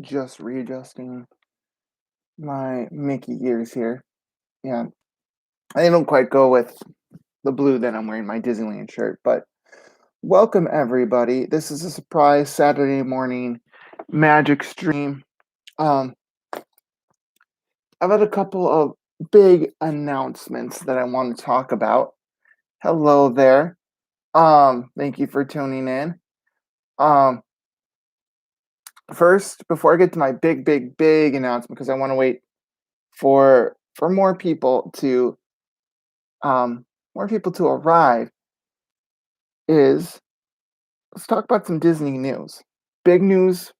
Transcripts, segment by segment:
just readjusting my Mickey ears here. Yeah, they don't quite go with the blue that I'm wearing my Disneyland shirt, but welcome everybody. This is a surprise Saturday morning magic stream. Um, I've had a couple of big announcements that I want to talk about. Hello there. Thank you for tuning in. Um, First, before I get to my big announcement, because I want to wait for more people to arrive, is let's talk about some Disney news. Big news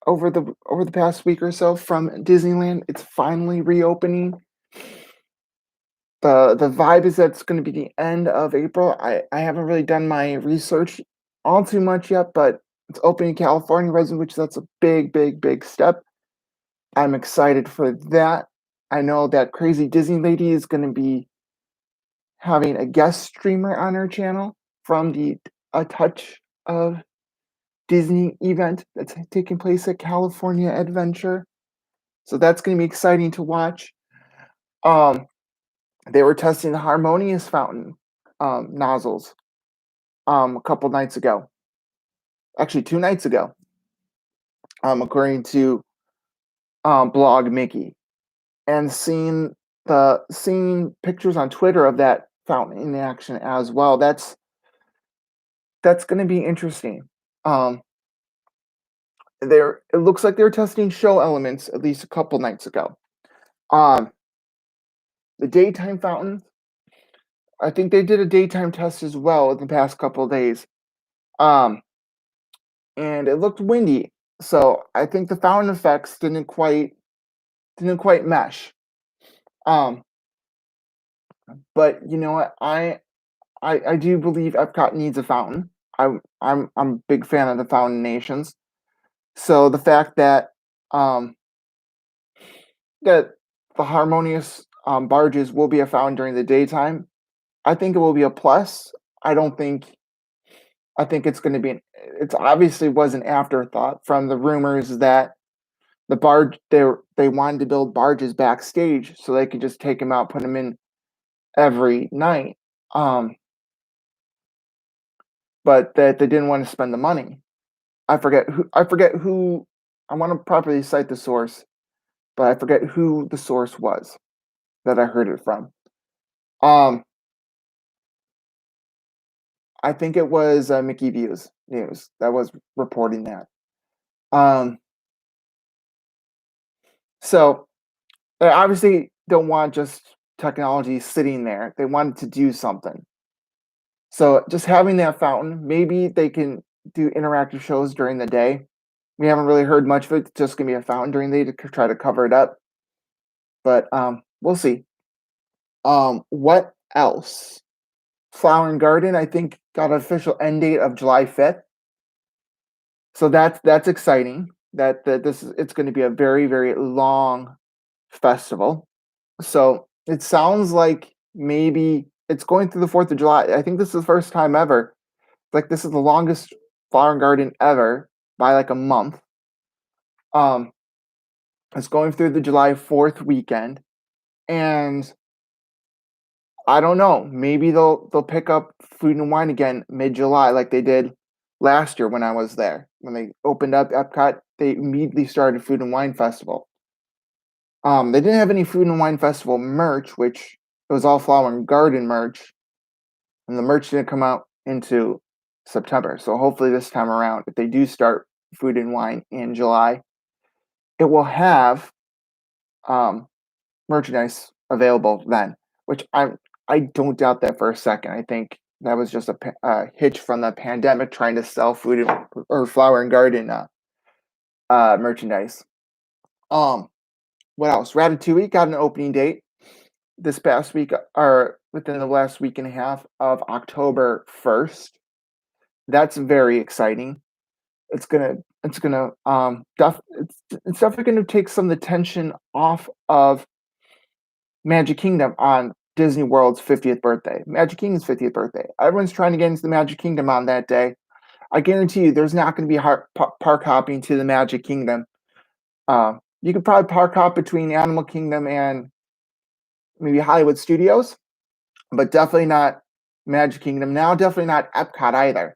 over the past week or so from Disneyland. It's finally reopening. The vibe is that it's going to be the end of April. I haven't really done my research all too much yet, but it's opening California resident, which that's a big step. I'm excited for that. I know that crazy Disney lady is going to be having a guest streamer on her channel from the A Touch of Disney event that's taking place at California Adventure. So that's going to be exciting to watch. They were testing the Harmonious fountain nozzles a couple nights ago. Actually, 2 nights ago, according to Blog Mickey, and seeing pictures on Twitter of that fountain in action as well. That's going to be interesting. It looks like they were testing show elements at least a couple nights ago. The daytime fountain, I think they did a daytime test as well in the past couple of days. And it looked windy, so I think the fountain effects didn't quite mesh. But you know what? I do believe Epcot needs a fountain. I'm a big fan of the Fountain Nations. So the fact that that the Harmonious barges will be a fountain during the daytime, I think it will be a plus. I think it's going to be. It's obviously was an afterthought from the rumors that the barge they wanted to build barges backstage so they could just take them out, put them in every night. But that they didn't want to spend the money. I forget who. I want to properly cite the source, but I forget who the source was that I heard it from. I think it was Mickey Views News that was reporting that. So they obviously don't want just technology sitting there. They wanted to do something. So just having that fountain, maybe they can do interactive shows during the day. We haven't really heard much of it. It's just gonna be a fountain during the day to try to cover it up. But we'll see. What else? Flower and Garden, I think, got an official end date of July 5th. So that's exciting. It's going to be a very long festival. So it sounds like maybe it's going through the 4th of July. I think this is the first time ever. Like this is the longest Flower and Garden ever by like a month. It's going through the July 4th weekend, and I don't know. Maybe they'll pick up Food and Wine again mid-July, like they did last year when I was there. When they opened up Epcot, they immediately started Food and Wine Festival. They didn't have any Food and Wine Festival merch, which it was all Flower and Garden merch, and the merch didn't come out into September. So hopefully this time around, if they do start Food and Wine in July, it will have merchandise available then, which I don't doubt that for a second. I think that was just a hitch from the pandemic trying to sell food or Flower and Garden merchandise. What else? Ratatouille got an opening date this past week, or within the last week and a half of October 1st. That's very exciting. It's definitely gonna take some of the tension off of Magic Kingdom on Disney World's 50th birthday. Magic Kingdom's 50th birthday. Everyone's trying to get into the Magic Kingdom on that day. I guarantee you there's not going to be park hopping to the Magic Kingdom You could probably park hop between Animal Kingdom and maybe Hollywood Studios, but definitely not Magic Kingdom. Now, definitely not Epcot either,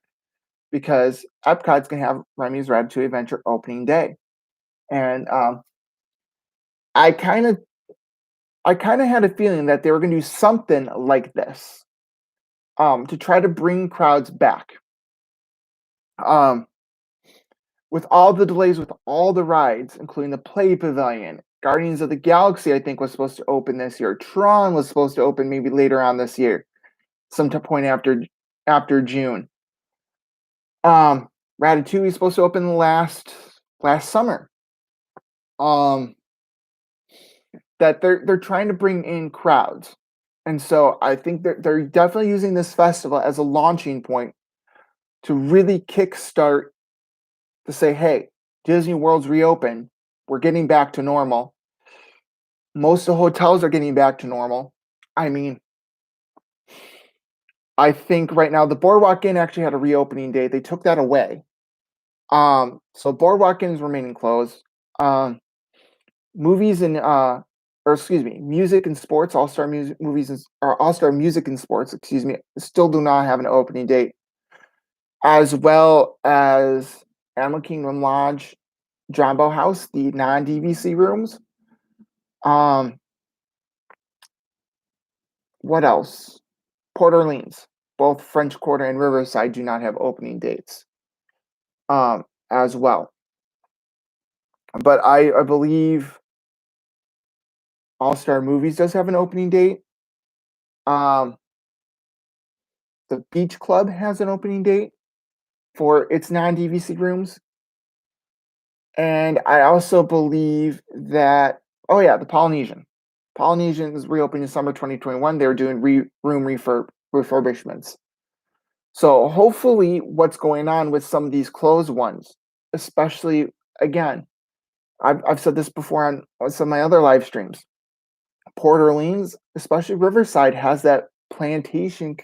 because Epcot's gonna have Remy's Ratatouille Adventure opening day, and I kind of, I kind of had a feeling that they were gonna do something like this, to try to bring crowds back. Um, with all the delays with all the rides, including the Play Pavilion, Guardians of the Galaxy, I think was supposed to open this year. Tron was supposed to open maybe later on this year, some point after June. Ratatouille is supposed to open last summer. Um, that they're trying to bring in crowds, and so I think they're definitely using this festival as a launching point to really kickstart to say, hey, Disney World's reopened. We're getting back to normal. Most of the hotels are getting back to normal. I mean, I think right now the Boardwalk Inn actually had a reopening date. They took that away. So Boardwalk Inn is remaining closed. Um, movies and or excuse me, music and sports, All Star Music movies and or All Star Music and Sports, excuse me, still do not have an opening date, as well as Animal Kingdom Lodge, Jambo House, the non DVC rooms. Um, what else? Port Orleans, both French Quarter and Riverside do not have opening dates. As well. But I believe All Star Movies does have an opening date. Um, the Beach Club has an opening date for its non DVC rooms. And I also believe that, oh yeah, the Polynesian. Polynesian is reopening in summer 2021. They were doing refurbishments. So hopefully, what's going on with some of these closed ones, especially again, I've said this before on some of my other live streams. Port Orleans, especially Riverside, has that plantation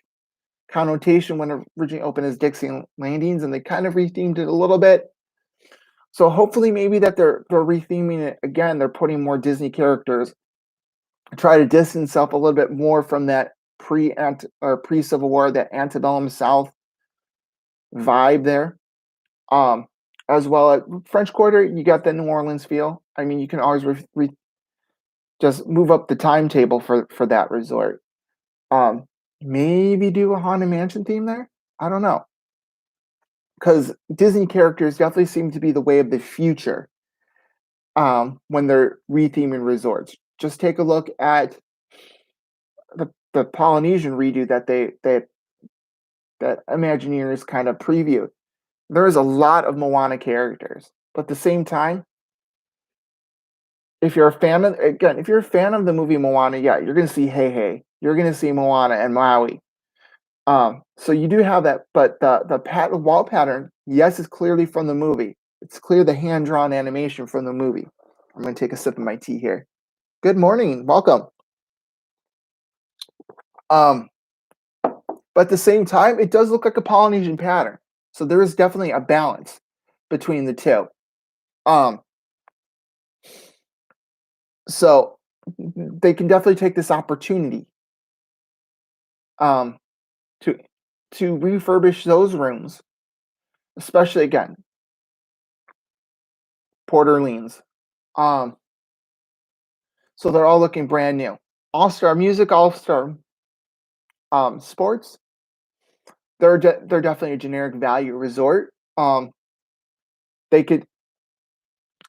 connotation when it originally opened as Dixie Landings, and they kind of rethemed it a little bit. So hopefully, maybe that they're retheming it again. They're putting more Disney characters, try to distance up a little bit more from that pre Civil War, that antebellum South vibe there. Um, as well as French Quarter, you got the New Orleans feel. I mean, you can always just move up the timetable for that resort. Um, maybe do a Haunted Mansion theme there. I don't know, because Disney characters definitely seem to be the way of the future. When they're retheming resorts, just take a look at the Polynesian redo that Imagineers kind of previewed. There is a lot of Moana characters, but at the same time, if you're a fan of if you're a fan of the movie Moana, yeah, you're gonna see Hey, you're gonna see Moana and Maui. So you do have that, but the wall pattern, yes, is clearly from the movie. It's clear the hand drawn animation from the movie. I'm gonna take a sip of my tea here. Good morning, welcome. Um, but at the same time, it does look like a Polynesian pattern. So there is definitely a balance between the two. Um, so they can definitely take this opportunity um, to refurbish those rooms, especially again Port Orleans. Um, so they're all looking brand new. All Star Music, All Star Sports. They're definitely a generic value resort. They could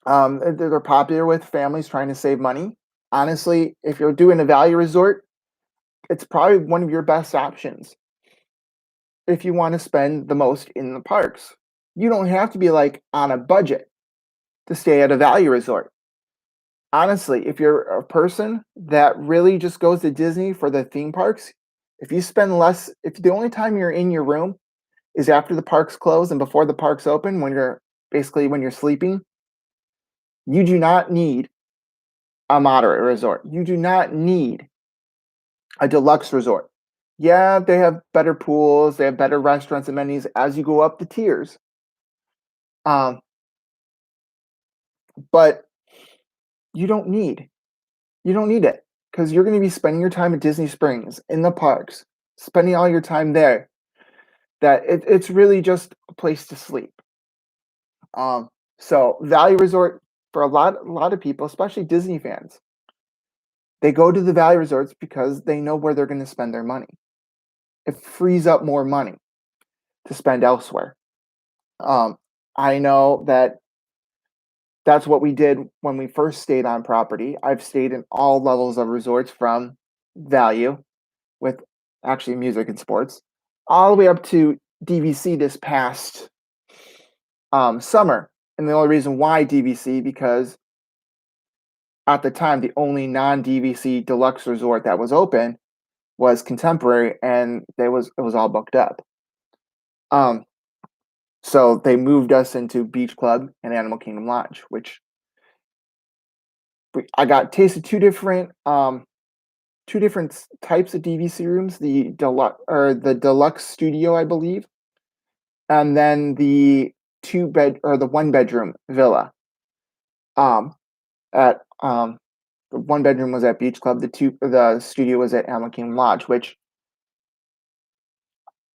they're popular with families trying to save money. Honestly, if you're doing a value resort, it's probably one of your best options if you want to spend the most in the parks. You don't have to be like on a budget to stay at a value resort. Honestly, if you're a person that really just goes to Disney for the theme parks, if you spend less, if the only time you're in your room is after the parks close and before the parks open, when you're sleeping, you do not need a moderate resort. You do not need a deluxe resort. Yeah, they have better pools, they have better restaurants, amenities as you go up the tiers. Um, but you don't need. You don't need it because you're going to be spending your time at Disney Springs in the parks, spending all your time there. That it's really just a place to sleep. Um, so Value Resort for a lot of people, especially Disney fans, they go to the Value Resorts because they know where they're going to spend their money. It frees up more money to spend elsewhere. Um, I know that that's what we did when we first stayed on property. I've stayed in all levels of resorts from value with actually music and sports, all the way up to DVC this past summer. And the only reason why DVC because at the time the only non-DVC deluxe resort that was open was Contemporary, and it was all booked up. Um, so they moved us into Beach Club and Animal Kingdom Lodge, which I got tasted two different types of DVC rooms, the deluxe studio, I believe, and then the the one bedroom villa. Um, at the one bedroom was at Beach Club, the studio was at Animal Kingdom Lodge, which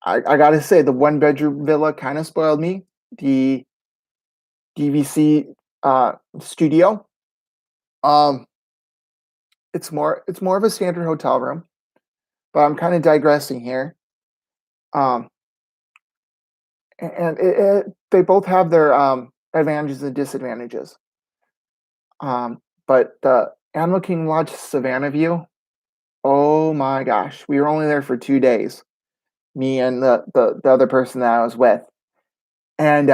I gotta say the one bedroom villa kind of spoiled me. The DVC studio, um, it's more of a standard hotel room, but I'm kind of digressing here. Um, and they both have their advantages and disadvantages. But the Animal Kingdom Lodge Savannah View, oh my gosh, we were only there for 2 days, me and the other person that I was with, and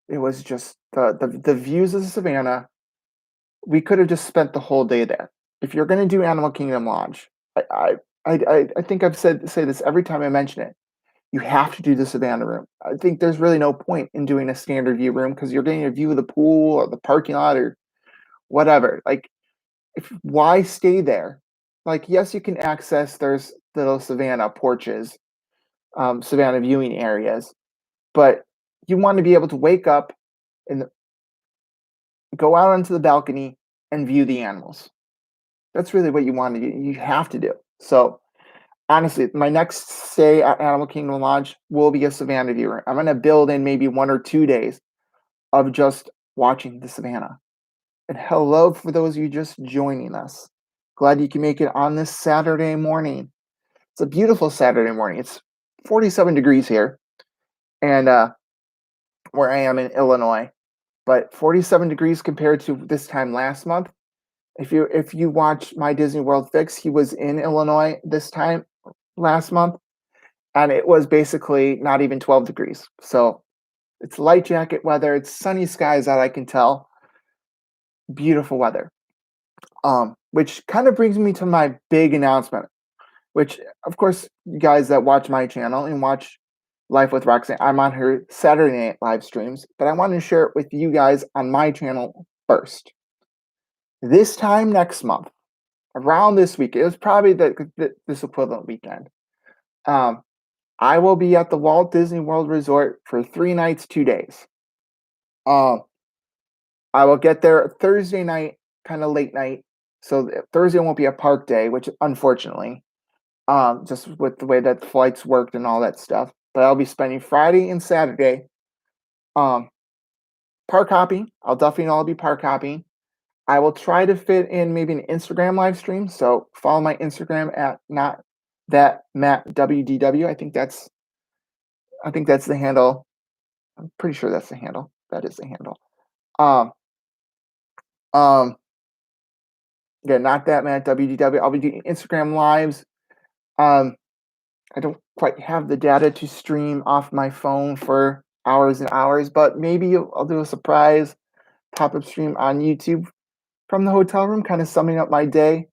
it was just the views of Savannah. We could have just spent the whole day there. If you're going to do Animal Kingdom Lodge, I think I've say this every time I mention it. You have to do the Savannah room. I think there's really no point in doing a standard view room because you're getting a view of the pool or the parking lot or whatever. Like, why stay there? Like, yes, you can access there's little Savannah porches, Savannah viewing areas, but you want to be able to wake up and go out onto the balcony and view the animals. That's really what you want to do. You have to do. So honestly, my next stay at Animal Kingdom Lodge will be a Savannah viewer. I'm gonna build in maybe 1 or 2 days of just watching the Savannah. And hello for those of you just joining us. Glad you can make it on this Saturday morning. It's a beautiful Saturday morning. It's 47 degrees here, and where I am in Illinois, but 47 degrees compared to this time last month. If you watch My Disney World Fix, he was in Illinois this time last month, and it was basically not even 12 degrees. So it's light jacket weather. It's sunny skies that I can tell. Beautiful weather. Which kind of brings me to my big announcement, which of course you guys that watch my channel and watch Life with Roxanne, I'm on her Saturday night live streams, but I want to share it with you guys on my channel first. This time next month, around this week, it was probably this equivalent weekend. I will be at the Walt Disney World Resort for 3 nights, 2 days. I will get there Thursday night, kind of late night. So Thursday won't be a park day, which unfortunately, just with the way that the flights worked and all that stuff. But I'll be spending Friday and Saturday park hopping. I'll definitely all be park hopping. I will try to fit in maybe an Instagram live stream. So follow my Instagram at not that Matt WDW. I think that's the handle. I'm pretty sure that's the handle. That is the handle. Um, um, yeah, not that Matt WDW. I'll be doing Instagram lives. I don't quite have the data to stream off my phone for hours and hours, but maybe I'll do a surprise pop-up stream on YouTube from the hotel room, kind of summing up my day.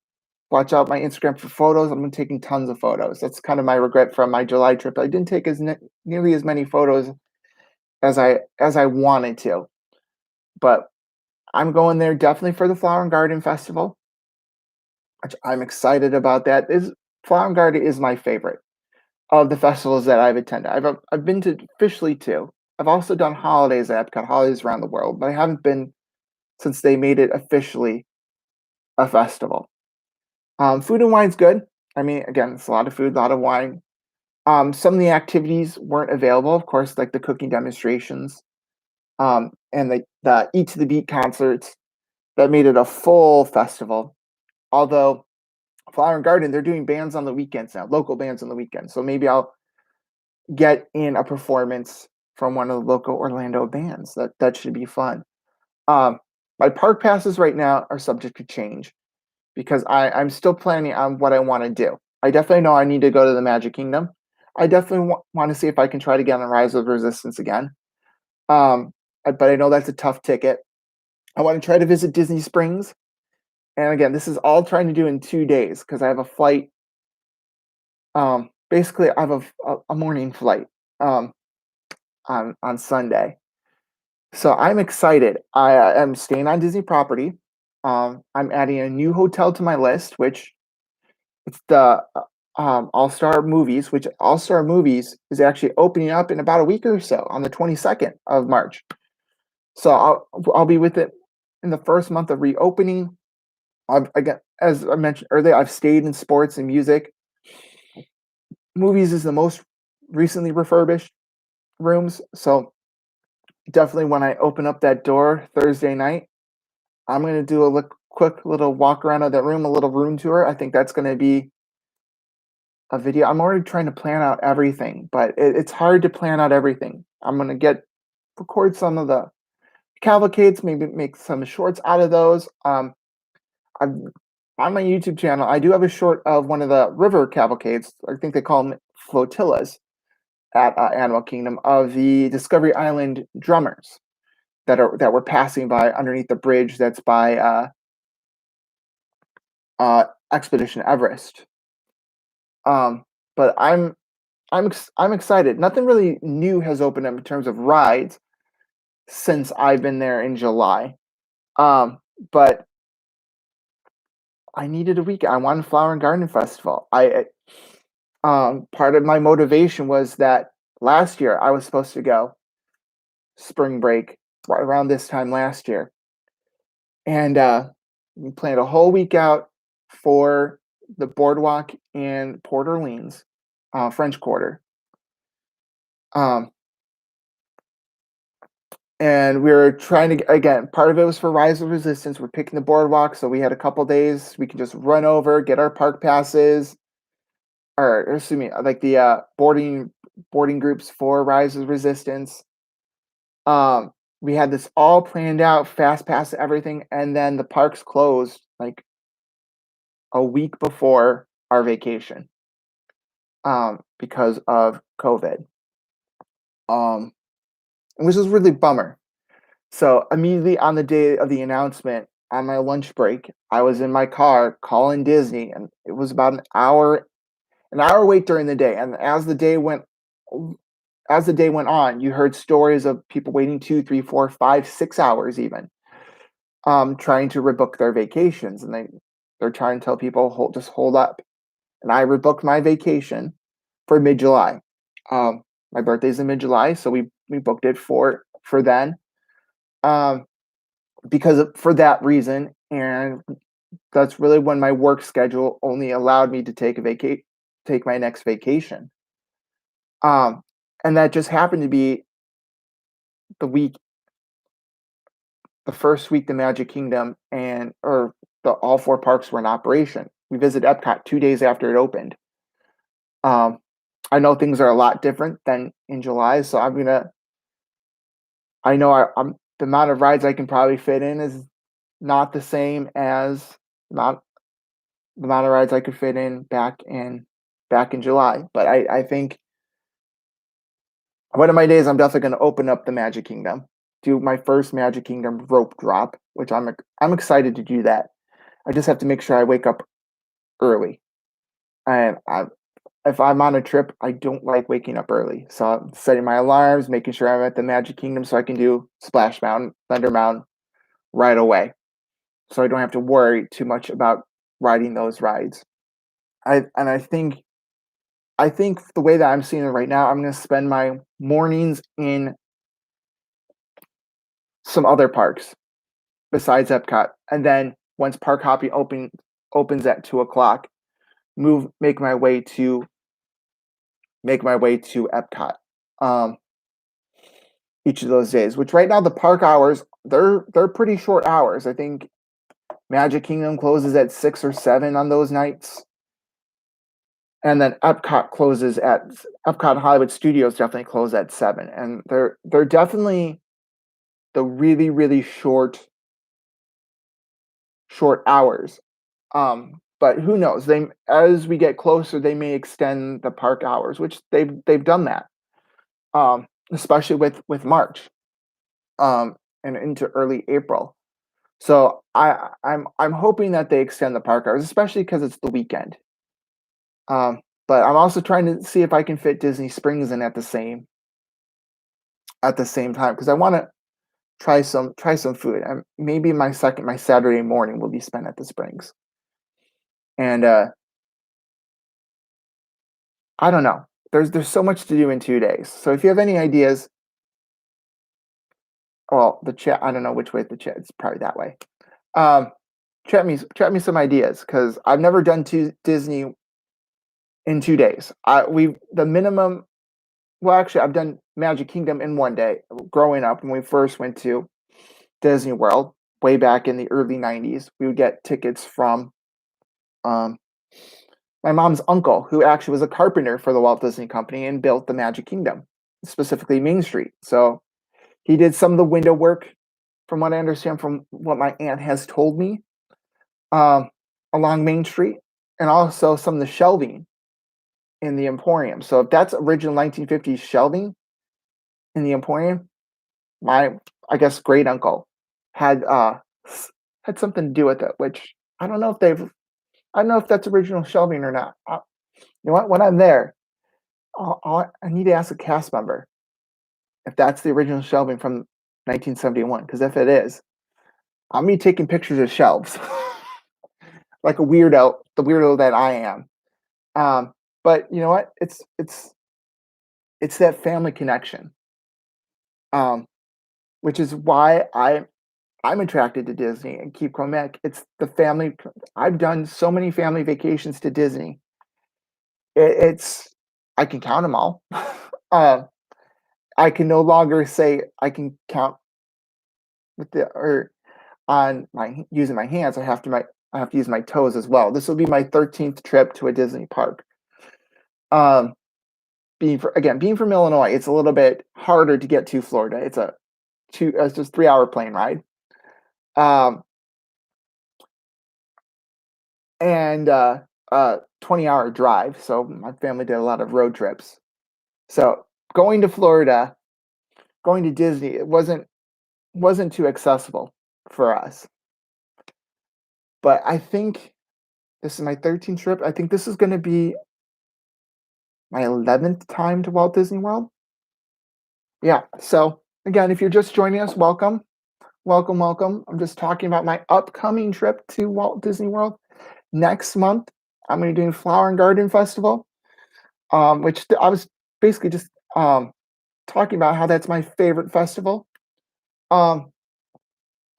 Watch out my Instagram for photos. I'm taking tons of photos. That's kind of my regret from my July trip. I didn't take nearly as many photos as I wanted to, but I'm going there definitely for the Flower and Garden Festival, which I'm excited about. That is Flower and Garden is my favorite of the festivals that I've attended. I've been to officially 2. I've also done holidays at Epcot, holidays around the world, but I haven't been since they made it officially a festival. Food and wine's good. I mean, again, it's a lot of food, a lot of wine. Some of the activities weren't available, of course, like the cooking demonstrations, and the Eat to the Beat concerts that made it a full festival. Although Flower and Garden, they're doing bands on the weekends now, local bands on the weekends. So maybe I'll get in a performance from one of the local Orlando bands. That should be fun. Um, my park passes right now are subject to change because I'm still planning on what I want to do. I definitely know I need to go to the Magic Kingdom. I definitely want to see if I can try to get on Rise of Resistance again. But I know that's a tough ticket. I want to try to visit Disney Springs. And again, this is all trying to do in 2 days because I have a flight. Basically, I have a morning flight um, on Sunday. So I'm excited. I am staying on Disney property. I'm adding a new hotel to my list, which it's the All Star Movies, which All Star Movies is actually opening up in about a week or so on the 22nd of March. So I'll be with it in the first month of reopening. Again, as I mentioned earlier, I've stayed in sports and music. Movies is the most recently refurbished rooms, so definitely when I open up that door Thursday night, I'm gonna do a quick little walk around of that room, a little room tour. I think that's gonna be a video. I'm already trying to plan out everything, but it's hard to plan out everything. I'm gonna record some of the cavalcades, maybe make some shorts out of those. I'm on my YouTube channel. I do have a short of one of the river cavalcades. I think they call them flotillas at Animal Kingdom of the Discovery Island drummers that were passing by underneath the bridge that's by Expedition Everest. But I'm excited. Nothing really new has opened up in terms of rides since I've been there in July. But I needed a weekend. I wanted Flower and Garden Festival. Part of my motivation was that last year I was supposed to go spring break right around this time last year, and we planned a whole week out for the boardwalk in Port Orleans, French Quarter. Um, and we were trying to again. Part of it was for Rise of Resistance. We're picking the boardwalk, so we had a couple days we can just run over, get our park passes, or excuse me, like the boarding groups for Rise of Resistance. We had this all planned out, fast pass everything, and then the parks closed like a week before our vacation, because of COVID, um, which was really bummer. So immediately on the day of the announcement, on my lunch break, I was in my car calling Disney, and it was about an hour wait during the day. And as the day went on, you heard stories of people waiting 2, 3, 4, 5, 6 hours even, trying to rebook their vacations, and they're trying to tell people just hold up. And I rebooked my vacation for mid July. My birthday's in mid July, so we booked it for then, um, for that reason, and that's really when my work schedule only allowed me to take my next vacation. Um, and that just happened to be the week the first week the Magic Kingdom or all 4 parks were in operation. We visited Epcot 2 days after it opened. I know things are a lot different than in July, so I know the amount of rides I can probably fit in is not the same as not the amount of rides I could fit in back in July. But I think one of my days I'm definitely going to open up the Magic Kingdom, do my first Magic Kingdom rope drop, which I'm excited to do that. I just have to make sure I wake up early, and if I'm on a trip, I don't like waking up early. So I'm setting my alarms, making sure I'm at the Magic Kingdom so I can do Splash Mountain, Thunder Mountain right away. So I don't have to worry too much about riding those rides. I think the way that I'm seeing it right now, I'm going to spend my mornings in some other parks. besides Epcot, and then once Park Hopping opens at 2 o'clock, move make my way to Epcot. Um, each of those days, which right now the park hours they're pretty short hours. I think Magic Kingdom closes at 6 or 7 on those nights, and then Epcot Hollywood Studios definitely close at 7, and they're definitely the really short hours. But who knows? They As we get closer, they may extend the park hours, which they've done that, especially with March, and into early April. So I'm hoping that they extend the park hours, especially because it's the weekend. But I'm also trying to see if I can fit Disney Springs in at the same time because I want to try some food. And maybe my Saturday morning will be spent at the Springs. And I don't know. There's so much to do in 2 days. So if you have any ideas, well, the chat. I don't know which way the chat. It's probably that way. Um, chat me some ideas because I've never done Disney in 2 days. The minimum. Well, actually, I've done Magic Kingdom in one day. Growing up, when we first went to Disney World, way back in the early '90s, we would get tickets from um, my mom's uncle, who actually was a carpenter for the Walt Disney Company and built the Magic Kingdom, specifically Main Street. So he did some of the window work, from what I understand, from what my aunt has told me, um, along Main Street, and also some of the shelving in the Emporium. So if that's original 1950s shelving in the Emporium, my I guess great uncle had had something to do with it. Which I don't know if that's original shelving or not. You know what? When I'm there, I need to ask a cast member if that's the original shelving from 1971. Because if it is, I'm me taking pictures of shelves like a weirdo, the weirdo that I am. Um, but you know what? It's that family connection, um, which is why I'm attracted to Disney and keep coming back. It's the family. I've done so many family vacations to Disney. It's I can count them all. uh, I can no longer say I can count with the or on my using my hands. I have to use my toes as well. This will be my 13th trip to a Disney park. Um, being from Illinois, it's a little bit harder to get to Florida. It's just 3 hour plane ride. Um, and 20-hour drive. So my family did a lot of road trips. So going to Florida, going to Disney, it wasn't too accessible for us. But I think this is my 13th trip. I think this is going to be my 11th time to Walt Disney World. Yeah. So again, if you're just joining us, welcome, welcome, welcome. I'm just talking about my upcoming trip to Walt Disney World next month. I'm going to be doing Flower and Garden Festival, which I was basically just talking about how that's my favorite festival. Um,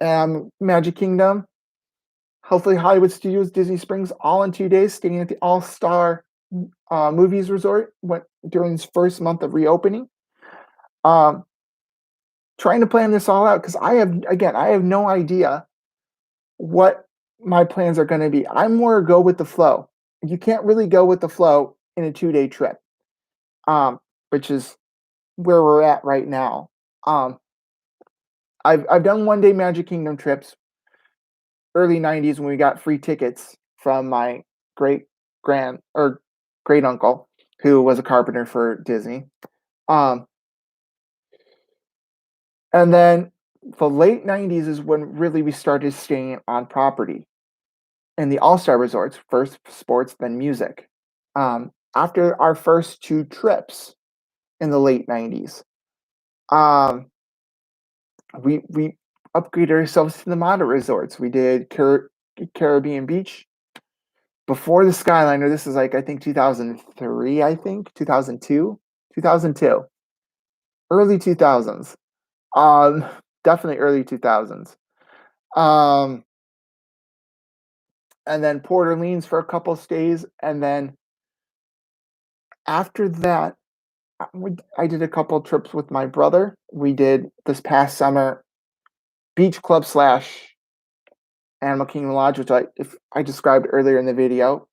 and Magic Kingdom, hopefully Hollywood Studios, Disney Springs, all in 2 days, staying at the All Star Movies Resort during its first month of reopening. Um, trying to plan this all out because I have no idea what my plans are going to be. I'm more go with the flow. You can't really go with the flow in a 2 day trip, which is where we're at right now. I've done 1 day Magic Kingdom trips early '90s when we got free tickets from my great grand or great uncle who was a carpenter for Disney. Um, and then the late '90s is when really we started staying on property in the All Star resorts, first sports, then music. After our first 2 trips in the late '90s, um, we upgraded ourselves to the Mata resorts. We did Caribbean Beach before the Skyliner. This is like I think 2003, I think 2002, 2002, early 2000s. Um, definitely early 2000s. Um, and then Port Orleans for a couple stays, and then after that, I did a couple trips with my brother. We did this past summer beach club slash Animal Kingdom Lodge, which I described earlier in the video,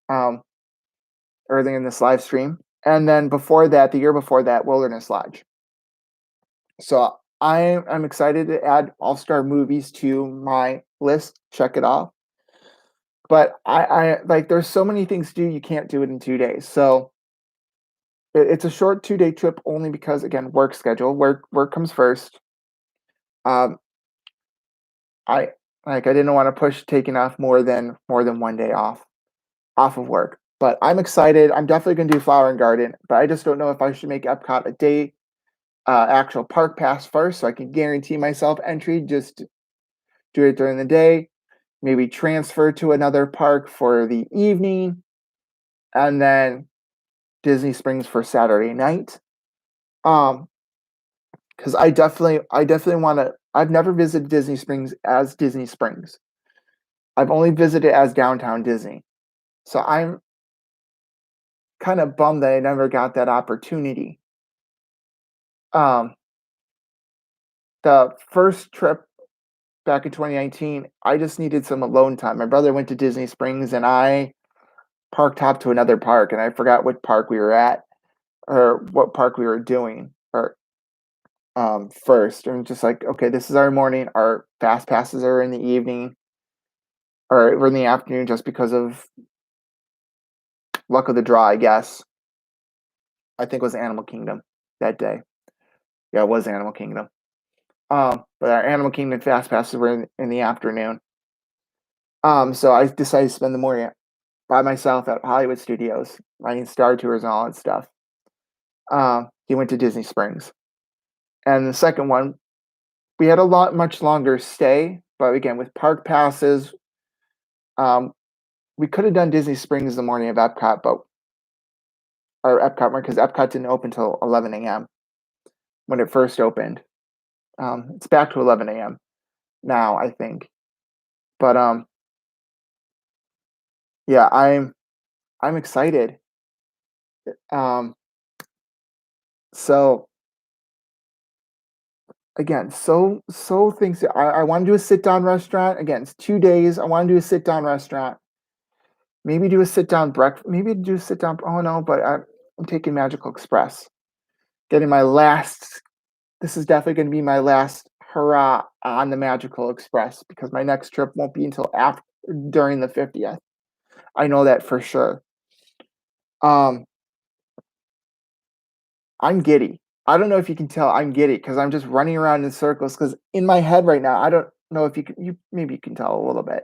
um, earlier in this live stream, and then before that, the year before that, Wilderness Lodge. So I'm excited to add All Star movies to my list. Check it off. But I like there's so many things to do. You can't do it in 2 days. So it's a short 2 day trip only because again work schedule. Work comes first. Um, I I didn't want to push taking off more than 1 day off of work. But I'm excited. I'm definitely going to do Flower and Garden, but I just don't know if I should make Epcot a day actual park pass first, so I can guarantee myself entry. Just do it during the day. Maybe transfer to another park for the evening, and then Disney Springs for Saturday night. Because I definitely want to. I've never visited Disney Springs as Disney Springs. I've only visited as Downtown Disney. So I'm kind of bummed that I never got that opportunity. Um, the first trip back in 2019, I just needed some alone time. My brother went to Disney Springs and I parked hop to another park and I forgot what park we were at or what park we were doing or first. And just like, okay, this is our morning. Our fast passes are in the evening or in the afternoon just because of luck of the draw, I guess. I think it was Animal Kingdom that day. Yeah, it was Animal Kingdom. But our Animal Kingdom fast passes were in the afternoon. So I decided to spend the morning by myself at Hollywood Studios, writing Star Tours and all that stuff. He went to Disney Springs. And the second one, we had a much longer stay, but again, with park passes, um, we could have done Disney Springs the morning of Epcot, but or Epcot because Epcot didn't open until 11 a.m. when it first opened. It's back to 11 a.m. now, I think. But yeah, I'm excited. Um, so again, so things. I want to do a sit down restaurant. Again, it's 2 days. I want to do a sit down restaurant. Maybe do a sit down breakfast. Maybe do a sit down. Oh no, but I'm taking Magical Express. Getting my last. This is definitely going to be my last hurrah on the Magical Express because my next trip won't be until after during the 50th. I know that for sure. Um, I'm giddy. I don't know if you can tell I'm giddy because I'm just running around in circles. Because in my head right now, I don't know if you can. You maybe you can tell a little bit,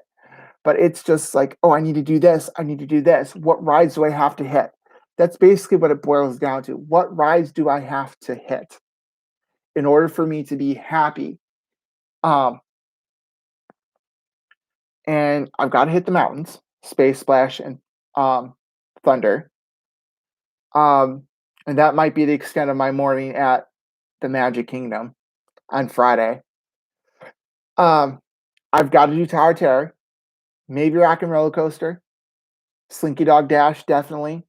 but it's just like, oh, I need to do this. I need to do this. What rides do I have to hit? That's basically what it boils down to. What rides do I have to hit in order for me to be happy? Um, and I've got to hit the mountains, Space Splash and um, Thunder. Um, and that might be the extent of my morning at the Magic Kingdom on Friday. Um, I've got to do Tower of Terror, maybe Rock and Roller Coaster, Slinky Dog Dash, definitely.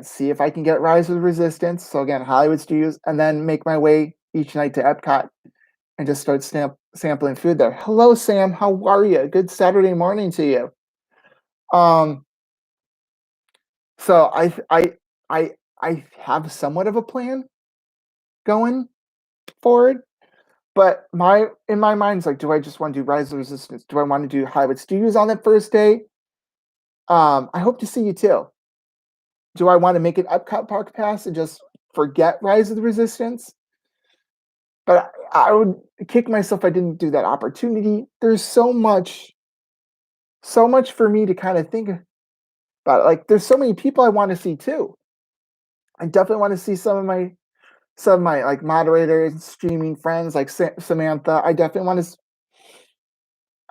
See if I can get Rise of the Resistance. So again, Hollywood Studios, and then make my way each night to Epcot and just start sampling food there. Hello, Sam. How are you? Good Saturday morning to you. Um, so I have somewhat of a plan going forward, but my in my mind is like, do I just want to do Rise of the Resistance? Do I want to do Hollywood Studios on that first day? I hope to see you too. Do I want to make an Epcot Park Pass and just forget Rise of the Resistance? But I would kick myself if I didn't do that opportunity. There's so much for me to kind of think about. Like, there's so many people I want to see too. I definitely want to see some of my like moderators, streaming friends, like Samantha. I definitely want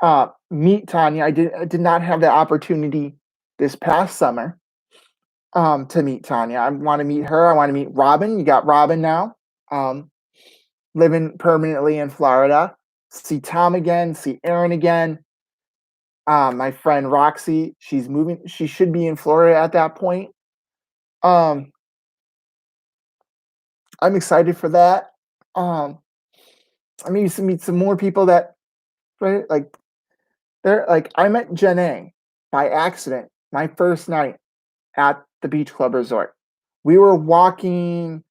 to meet Tanya. I did not have the opportunity this past summer to meet Tanya. I want to meet her. I want to meet Robin. You got Robin now, living permanently in Florida. see Tom again, see Aaron again. My friend Roxy, she's moving. She should be in Florida at that point. Um, I'm excited for that. Um, I mean, to meet some more people that, right, like they're like I met Janae by accident my first night at the beach club resort. We were walking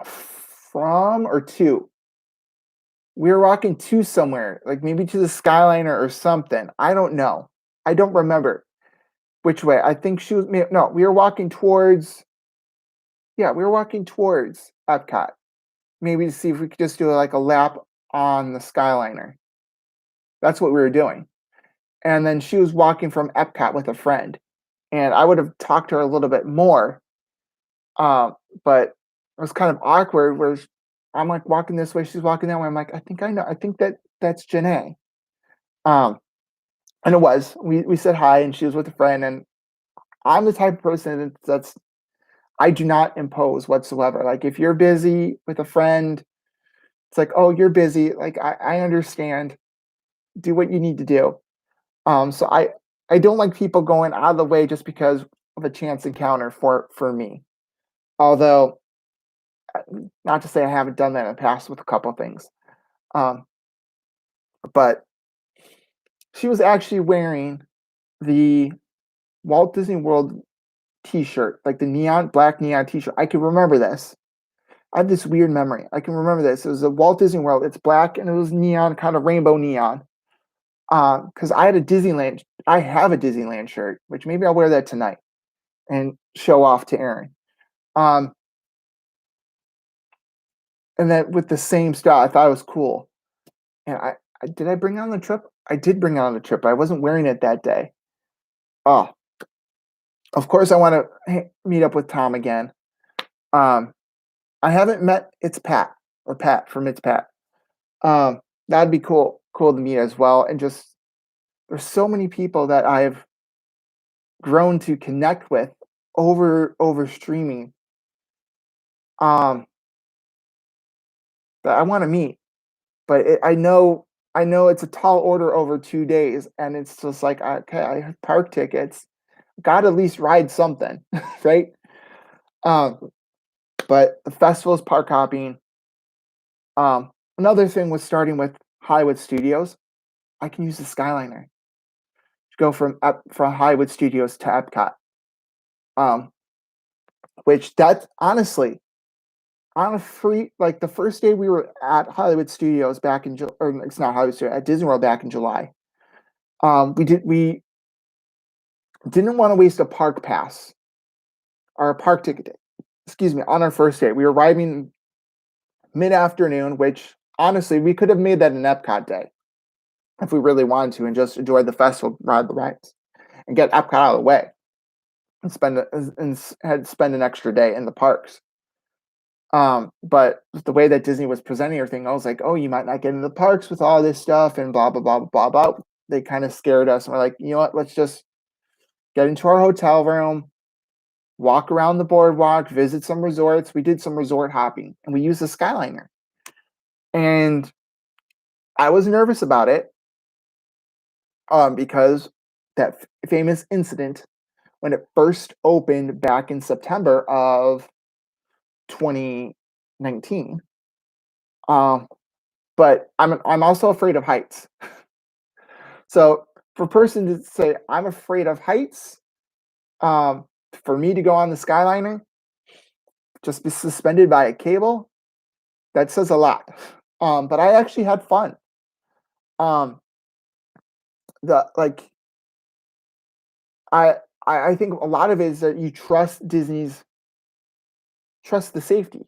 from or to. We were walking to somewhere, like maybe to the Skyliner or something. I don't know. I don't remember which way. I think she was no, we were walking towards yeah, we were walking towards Epcot. Maybe to see if we could just do like a lap on the Skyliner. That's what we were doing. And then she was walking from Epcot with a friend. And I would have talked to her a little bit more. But it was kind of awkward where I'm like walking this way, she's walking that way. I'm like, I think I know. I think that's Janae. Um, and it was. We said hi, and she was with a friend. And I'm the type of person that's I do not impose whatsoever. Like if you're busy with a friend, it's like, oh, you're busy. Like I understand. Do what you need to do. So I don't like people going out of the way just because of a chance encounter for me. Although, not to say I haven't done that in the past with a couple of things. Um, but she was actually wearing the Walt Disney World T-shirt, like the black neon T-shirt. I can remember this. I have this weird memory. I can remember this. It was a Walt Disney World. It's black and it was neon, kind of rainbow neon. Because I have a Disneyland shirt, which maybe I'll wear that tonight and show off to Aaron. Um, and then with the same style, I thought it was cool. And did I bring it on the trip? I did bring it on the trip, but I wasn't wearing it that day. Oh, of course, I want to meet up with Tom again. Um, I haven't met It's Pat or Pat from It's Pat. That'd be cool to meet as well. And just there's so many people that I've grown to connect with over streaming. Um, that I want to meet, but I know it's a tall order over 2 days, and it's just like okay, I have park tickets, got to at least ride something, right? Um, but the festival is park hopping. Another thing was starting with Hollywood Studios. I can use the Skyliner to go from Hollywood Studios to Epcot. Um, which that's honestly on a free like the first day we were at Hollywood Studios back in or it's not Hollywood Studios at Disney World back in July. We didn't want to waste a park pass or a park ticket. Excuse me, on our first day. We were arriving mid afternoon, which honestly we could have made that an Epcot day if we really wanted to, and just enjoy the festival, ride the rides, and get Epcot out of the way, and spend an extra day in the parks. But the way that Disney was presenting everything, I was like, oh, you might not get into the parks with all this stuff and blah, blah, blah, blah, blah. They kind of scared us. And we're like, you know what? Let's just get into our hotel room, walk around the boardwalk, visit some resorts. We did some resort hopping and we used the Skyliner. And I was nervous about it because that famous incident when it first opened back in September of 2019. But I'm also afraid of heights. So for a person to say I'm afraid of heights, for me to go on the Skyliner, just be suspended by a cable, that says a lot. But I actually had fun. Um, the like I think a lot of it is that you trust the safety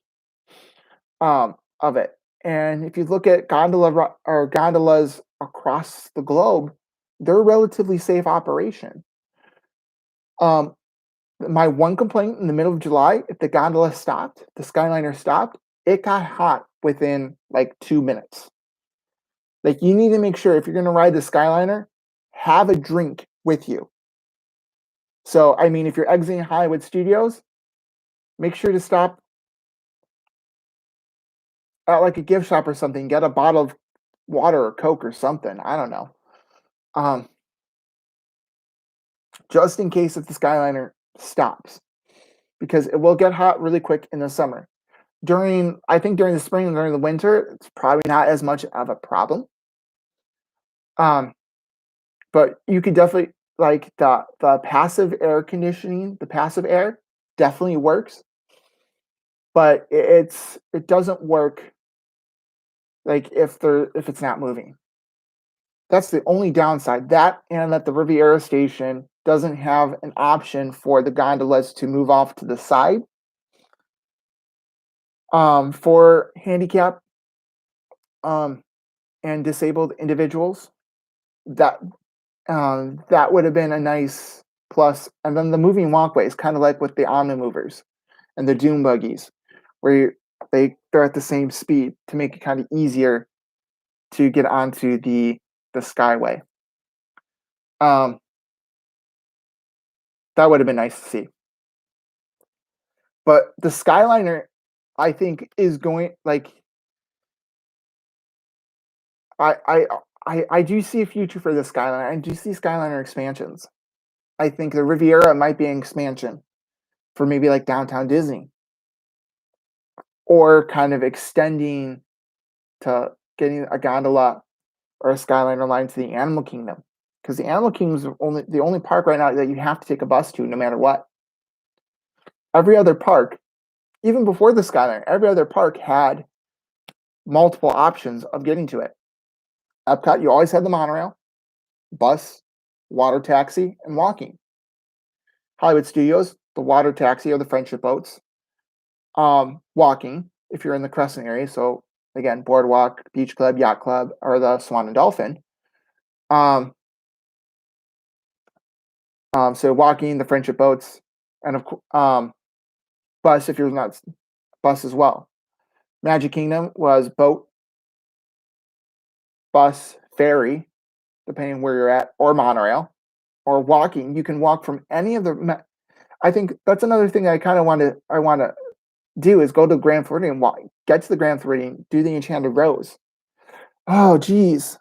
of it. And if you look at gondolas across the globe, they're a relatively safe operation. Um, my one complaint in the middle of July, if the gondola stopped, the Skyliner stopped, it got hot within like 2 minutes. Like you need to make sure if you're going to ride the Skyliner, have a drink with you. So, I mean, if you're exiting Hollywood Studios, make sure to stop at like a gift shop or something, get a bottle of water or Coke or something. I don't know. Um, just in case if the Skyliner stops, because it will get hot really quick in the summer. I think during the spring and during the winter, it's probably not as much of a problem. Um, but you could definitely like the passive air conditioning, the passive air definitely works, but it doesn't work like if it's not moving. That's the only downside. That and that the Riviera station doesn't have an option for the gondolas to move off to the side. For handicap um, and disabled individuals, that that would have been a nice plus. And then the moving walkways, kind of like with the Omnimovers and the Dune buggies, where they're at the same speed to make it kind of easier to get onto the Skyway. Um, that would have been nice to see. But the Skyliner, I think, is going like I I I do see a future for the Skyliner. I do see Skyliner expansions. I think the Riviera might be an expansion for maybe like downtown Disney, or kind of extending to getting a gondola or a Skyliner line to the Animal Kingdom. Because the Animal Kingdom is the only park right now that you have to take a bus to, no matter what. Every other park, even before the Skyliner, every other park had multiple options of getting to it. Epcot, you always had the monorail, bus, water taxi, and walking. Hollywood Studios, the water taxi or the friendship boats. Walking, if you're in the Crescent area. So again, Boardwalk, Beach Club, Yacht Club, or the Swan and Dolphin. Um, so walking, the friendship boats, and bus if you're not bus as well. Magic Kingdom was boat, bus, ferry, depending where you're at, or monorail, or walking. You can walk from any of the. I think that's another thing I kind of want to do is go to Grand Floridian, walk, get to the Grand Floridian, do the Enchanted Rose. Oh, geez,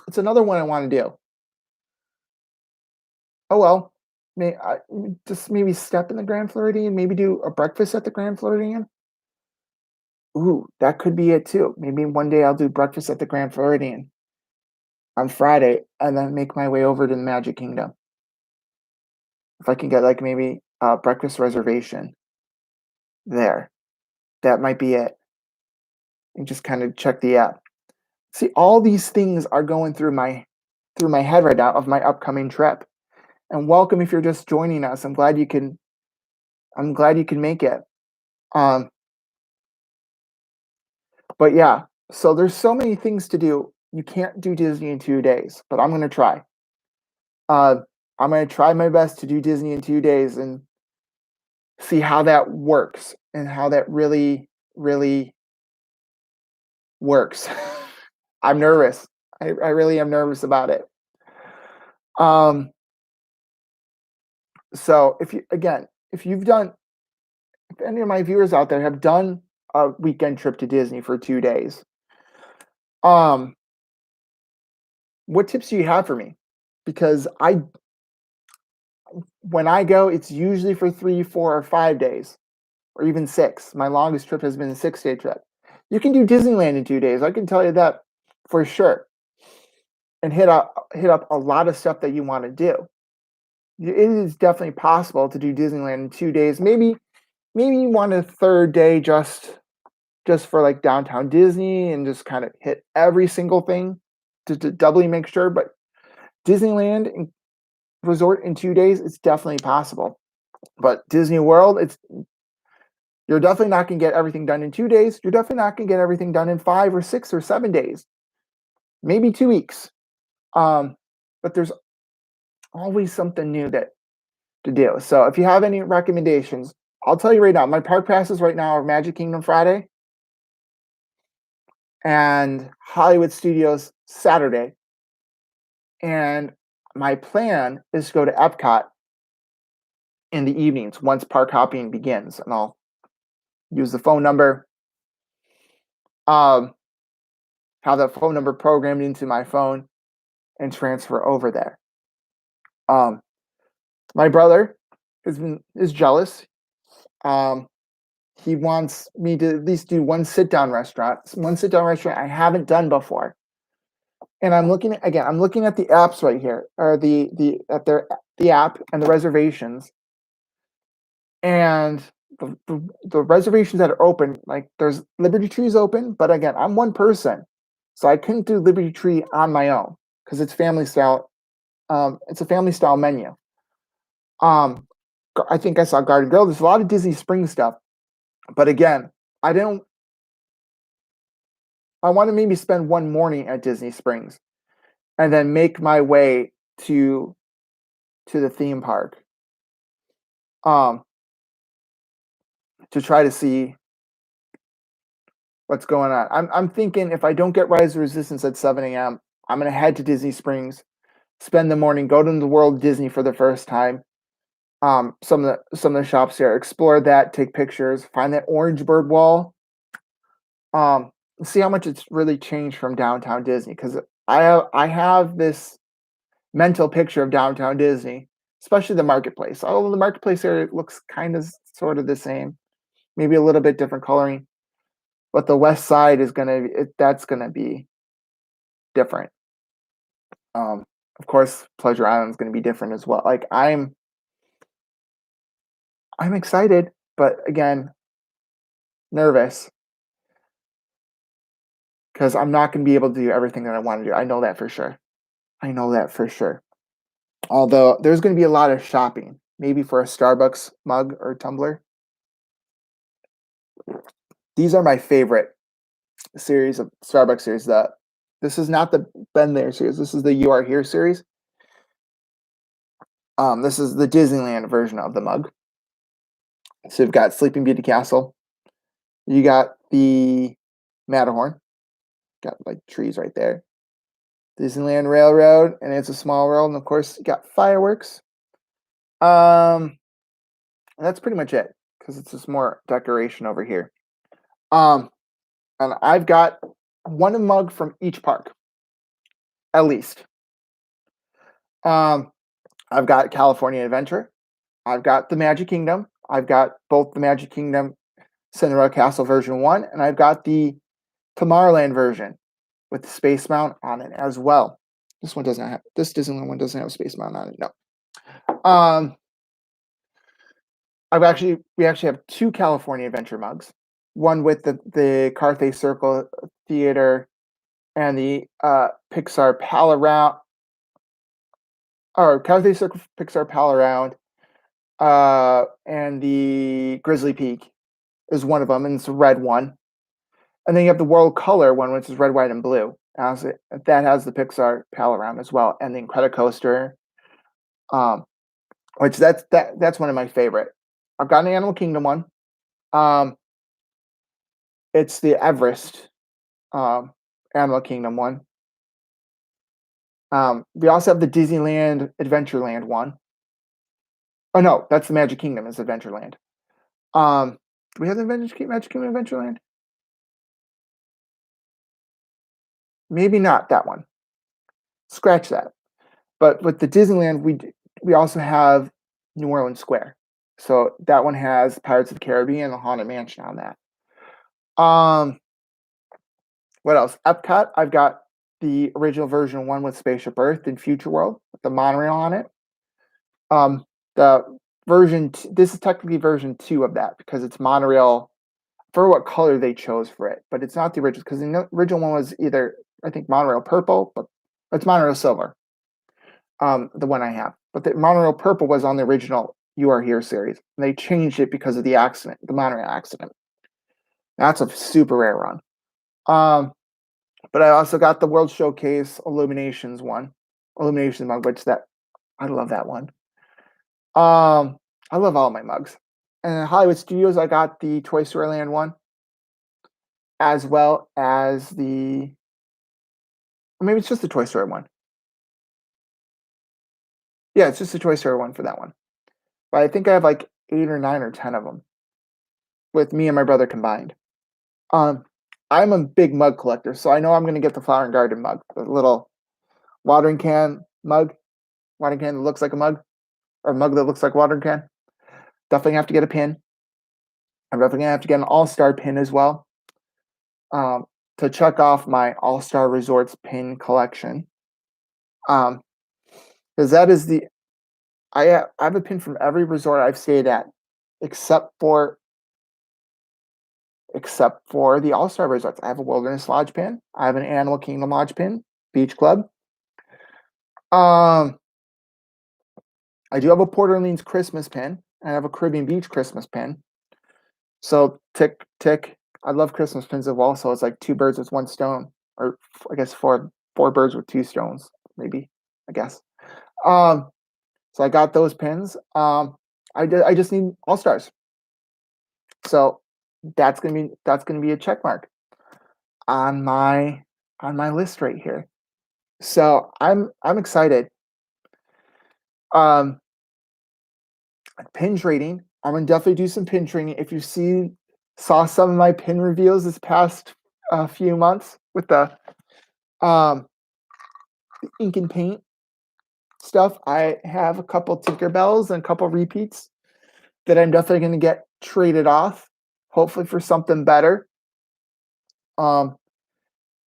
it's another one I want to do. Oh well, just maybe step in the Grand Floridian, maybe do a breakfast at the Grand Floridian. Ooh, that could be it too. Maybe one day I'll do breakfast at the Grand Floridian on Friday, and then make my way over to the Magic Kingdom. If I can get like maybe a breakfast reservation there, that might be it. And just kind of check the app. See, all these things are going through my head right now of my upcoming trip. And welcome if you're just joining us. I'm glad you can make it. Um, but yeah, so there's so many things to do. You can't do Disney in 2 days, but I'm gonna try. Uh, I'm gonna try my best to do Disney in 2 days and see how that works and how that really works. I'm nervous. I really am nervous about it. Um, so if you've done, if any of my viewers out there have done a weekend trip to Disney for 2 days, um, what tips do you have for me? Because when I go, it's usually for 3, 4, or 5 days, or even 6. My longest trip has been a 6-day trip. You can do Disneyland in 2 days. I can tell you that for sure, and hit up a lot of stuff that you want to do. It is definitely possible to do Disneyland in 2 days. Maybe you want a third day just for like downtown Disney and just kind of hit every single thing to doubly make sure. But Disneyland and Resort in 2 days, it's definitely possible. But Disney World, you're definitely not going to get everything done in 2 days. You're definitely not going to get everything done in 5 or 6 or 7 days, maybe 2 weeks. But there's always something new to do. So if you have any recommendations, I'll tell you right now. My park passes right now are Magic Kingdom Friday and Hollywood Studios Saturday. And my plan is to go to Epcot in the evenings once park hopping begins, and I'll use the phone number Um, have that phone number programmed into my phone and transfer over there. Um, my brother is jealous. Um, he wants me to at least do one sit down restaurant I haven't done before. And I'm looking at the apps right here, or the app and the reservations, and the reservations that are open, like there's Liberty Tree's open, but again, I'm one person, so I couldn't do Liberty Tree on my own because it's family style. It's a family style menu. Um, I think I saw Garden Grill. There's a lot of Disney Springs stuff, but again, I don't. I want to maybe spend one morning at Disney Springs and then make my way to the theme park. Um, to try to see what's going on. I'm thinking if I don't get Rise of Resistance at 7 a.m., I'm gonna head to Disney Springs, spend the morning, go to the World Disney for the first time. Some of the shops there, explore that, take pictures, find that orange bird wall. Um, see how much it's really changed from downtown Disney because I have this mental picture of downtown Disney, especially the marketplace. Although the marketplace area looks kind of sort of the same, maybe a little bit different coloring, but the west side is that's gonna be different. Um, of course, Pleasure Island is gonna be different as well. Like I'm excited, but again, nervous because I'm not gonna be able to do everything that I want to do. I know that for sure. I know that for sure. Although there's gonna be a lot of shopping, maybe for a Starbucks mug or tumbler. These are my favorite series of Starbucks series. This is not the Been There series. This is the You Are Here series. This is the Disneyland version of the mug. So you've got Sleeping Beauty Castle. You got the Matterhorn. Got like trees right there. Disneyland Railroad, and it's a small world, and of course you got fireworks. That's pretty much it because it's just more decoration over here. Um, and I've got one mug from each park, at least. Um, I've got California Adventure. I've got the Magic Kingdom. I've got both the Magic Kingdom Cinderella Castle version 1, and I've got the Tomorrowland version with the Space Mountain on it as well. This Disneyland one doesn't have a Space Mountain on it. No. We actually have two California Adventure mugs. One with the Carthay Circle Theater and the Pixar Pal Around, or Carthay Circle Pixar Pal Around, and the Grizzly Peak is one of them, and it's a red one. And then you have the World Color one, which is red, white, and blue. That has the Pixar Pal Around as well, and the Incredicoaster, which that's one of my favorite. I've got an Animal Kingdom one. It's the Everest Animal Kingdom one. We also have the Disneyland Adventureland one. Oh no, that's the Magic Kingdom. It's Adventureland. Do we have the Magic Kingdom Adventureland? Maybe not that one. Scratch that. But with the Disneyland, we also have New Orleans Square. So that one has Pirates of the Caribbean and the Haunted Mansion on that. What else? Epcot, I've got the original version 1 with Spaceship Earth and Future World with the monorail on it. The this is technically version 2 of that because it's monorail for what color they chose for it, but it's not the original because the original one was either, I think, monorail purple, but it's monorail silver. The one I have, but the monorail purple was on the original You Are Here series. And they changed it because of the accident, the monorail accident. That's a super rare run. But I also got the World Showcase Illuminations one, mug, which I love that one. I love all my mugs. And Hollywood Studios, I got the Toy Story Land one, as well as maybe it's just the Toy Story one. Yeah, it's just the Toy Story one for that one. But I think I have like 8 or 9 or 10 of them with me and my brother combined. I'm a big mug collector, so I know I'm gonna get the Flower and Garden mug, the little watering can mug, watering can that looks like a mug, or a mug that looks like a watering can. Definitely have to get a pin. I'm definitely gonna have to get an All-Star pin as well, um, to check off my All-Star Resorts pin collection. Um, because that is the I have a pin from every resort I've stayed at, except for except for the All-Star resorts. I have a Wilderness Lodge pin. I have an Animal Kingdom Lodge pin, Beach Club. Um, I do have a Port Orleans Christmas pin. I have a Caribbean Beach Christmas pin. So tick tick. I love Christmas pins as well. So it's like two birds with one stone, or I guess four birds with two stones, maybe. I guess. Um, so I got those pins. I just need All Stars. So that's gonna be a check mark on my list right here. So I'm excited. Um, pin trading. I'm gonna definitely do some pin trading. If you saw some of my pin reveals this past few months with um, the ink and paint stuff, I have a couple Tinkerbells and a couple repeats that I'm definitely gonna get traded off, hopefully for something better. Um,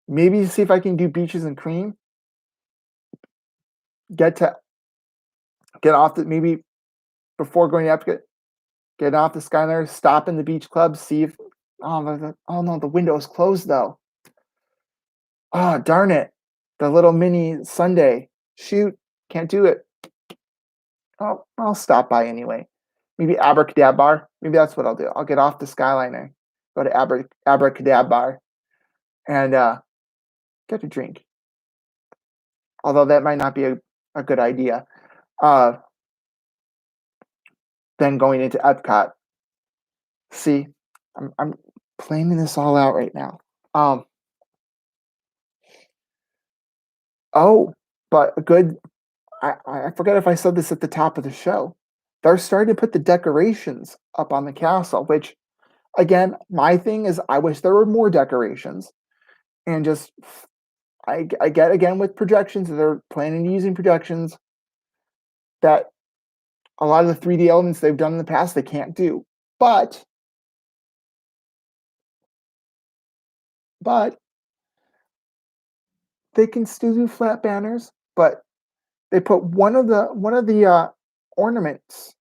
maybe see if I can do Beaches and Cream. Get to get off the maybe before going to Epcot, get off the Skyliner, stop in the beach club, see if oh no, the window's closed though. Oh darn it. The little mini Sunday. Shoot, can't do it. Oh, I'll stop by anyway. Maybe Abracadabra. Maybe that's what I'll do. I'll get off the Skyliner, go to Abracadabra, and get a drink. Although that might not be a good idea. Uh, then going into Epcot. See, I'm planning this all out right now. Oh, but a good I forget if I said this at the top of the show. They're starting to put the decorations up on the castle, which again, my thing is I wish there were more decorations and just I get again with projections, they're planning on using projections that a lot of the 3D elements they've done in the past they can't do. But they can still do flat banners, but they put one of the ornaments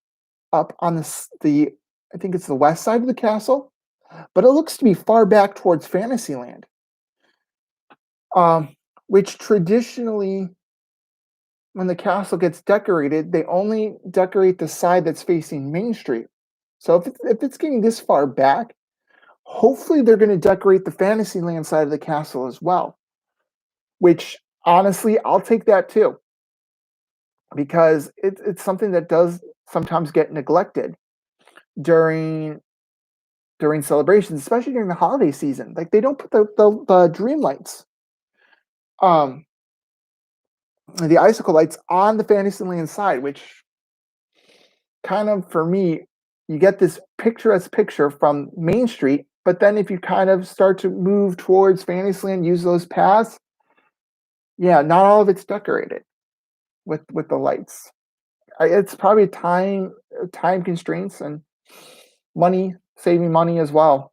up on the I think it's the west side of the castle, but it looks to be far back towards Fantasyland. Which traditionally, when the castle gets decorated, they only decorate the side that's facing Main Street. So if it's getting this far back, hopefully they're going to decorate the Fantasyland side of the castle as well. Which honestly, I'll take that too, because it's something that does sometimes get neglected during celebrations, especially during the holiday season. Like they don't put the dream lights, um, the icicle lights on the Fantasyland side, which kind of for me, you get this picturesque picture from Main Street, but then if you kind of start to move towards Fantasyland, use those paths, yeah, not all of it's decorated with the lights. It's probably time constraints and saving money as well.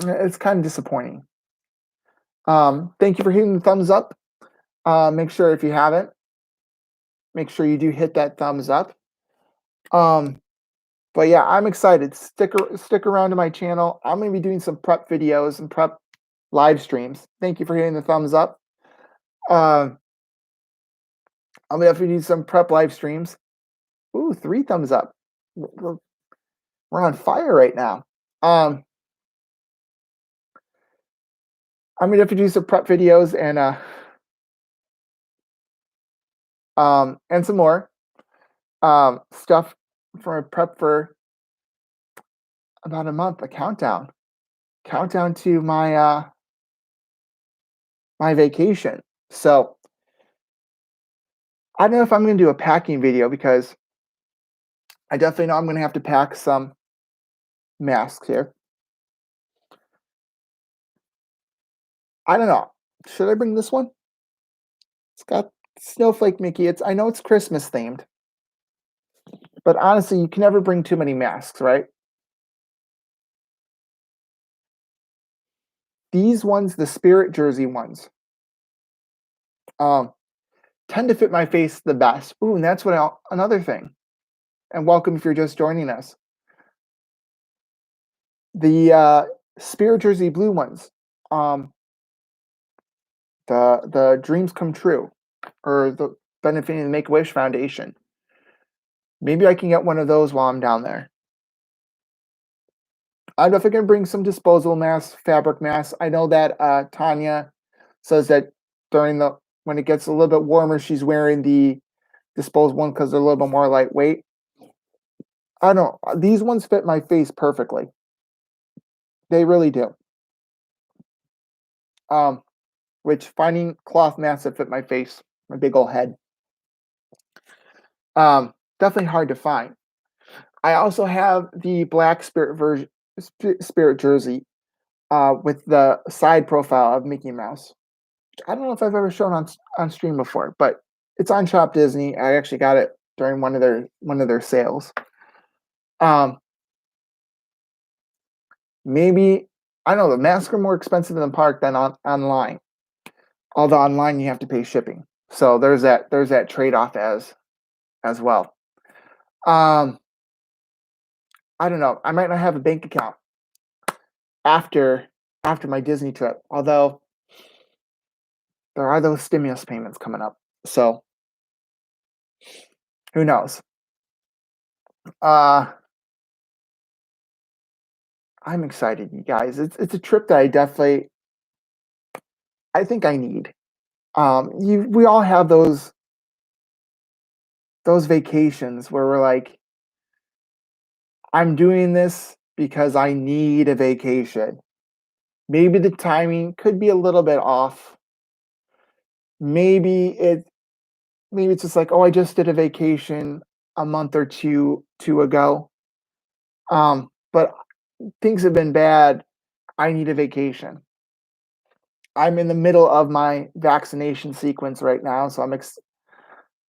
It's kind of disappointing. Thank you for hitting the thumbs up. Make sure if you haven't, make sure you do hit that thumbs up. But yeah, I'm excited. Stick around to my channel. I'm gonna be doing some prep videos and prep live streams. Thank you for hitting the thumbs up. I'm gonna have to do some prep live streams. Ooh, 3 thumbs up. We're on fire right now. I'm gonna have to do some prep videos and some more stuff for a prep for about a month, a countdown to my vacation. So I don't know if I'm gonna do a packing video because I definitely know I'm gonna have to pack some masks here. I don't know. Should I bring this one? It's got Snowflake Mickey. I know it's Christmas themed, but honestly, you can never bring too many masks, right? These ones, the Spirit jersey ones, um, tend to fit my face the best. Ooh, and that's another thing. And welcome if you're just joining us. The Spirit jersey blue ones, um, the Dreams Come True, or the benefiting the Make a Wish Foundation. Maybe I can get one of those while I'm down there. I'm definitely gonna bring some disposable masks, fabric masks. I know that Tanya says that when it gets a little bit warmer, she's wearing the disposable one because they're a little bit more lightweight. I don't. These ones fit my face perfectly. They really do. Which finding cloth masks that fit my face, my big old head, definitely hard to find. I also have the black Spirit jersey, with the side profile of Mickey Mouse. I don't know if I've ever shown on stream before, but it's on Shop Disney. I actually got it during one of their sales. Maybe I know the masks are more expensive in the park than online. Although online you have to pay shipping, so there's that trade off as well. I don't know. I might not have a bank account after my Disney trip, although there are those stimulus payments coming up. So who knows? I'm excited, you guys. It's a trip that I think I need. We all have those vacations where we're like, I'm doing this because I need a vacation. Maybe the timing could be a little bit off. Maybe it's just like, oh, I just did a vacation a month or two ago. But things have been bad. I need a vacation. I'm in the middle of my vaccination sequence right now, so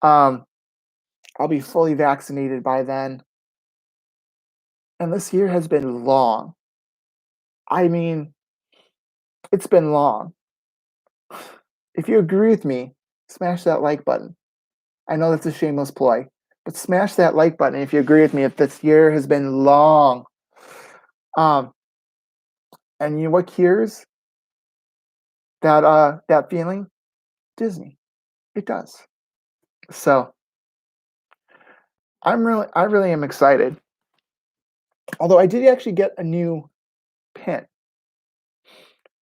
I'll be fully vaccinated by then. And this year has been long. I mean, it's been long. If you agree with me, smash that like button. I know that's a shameless ploy, but smash that like button if you agree with me if this year has been long. And you know what cures that feeling? Disney. It does. So I really am excited. Although I did actually get a new pin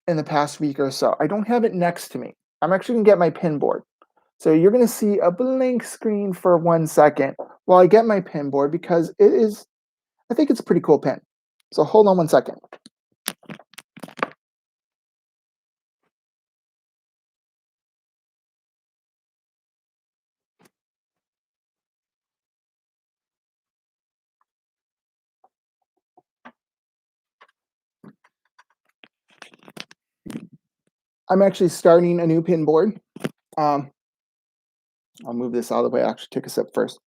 in the past week or so. I don't have it next to me. I'm actually gonna get my pin board. So you're gonna see a blank screen for 1 second while I get my pin board because I think it's a pretty cool pin. So hold on 1 second. I'm actually starting a new pin board. I'll move this out of the way. I'll actually take a sip first.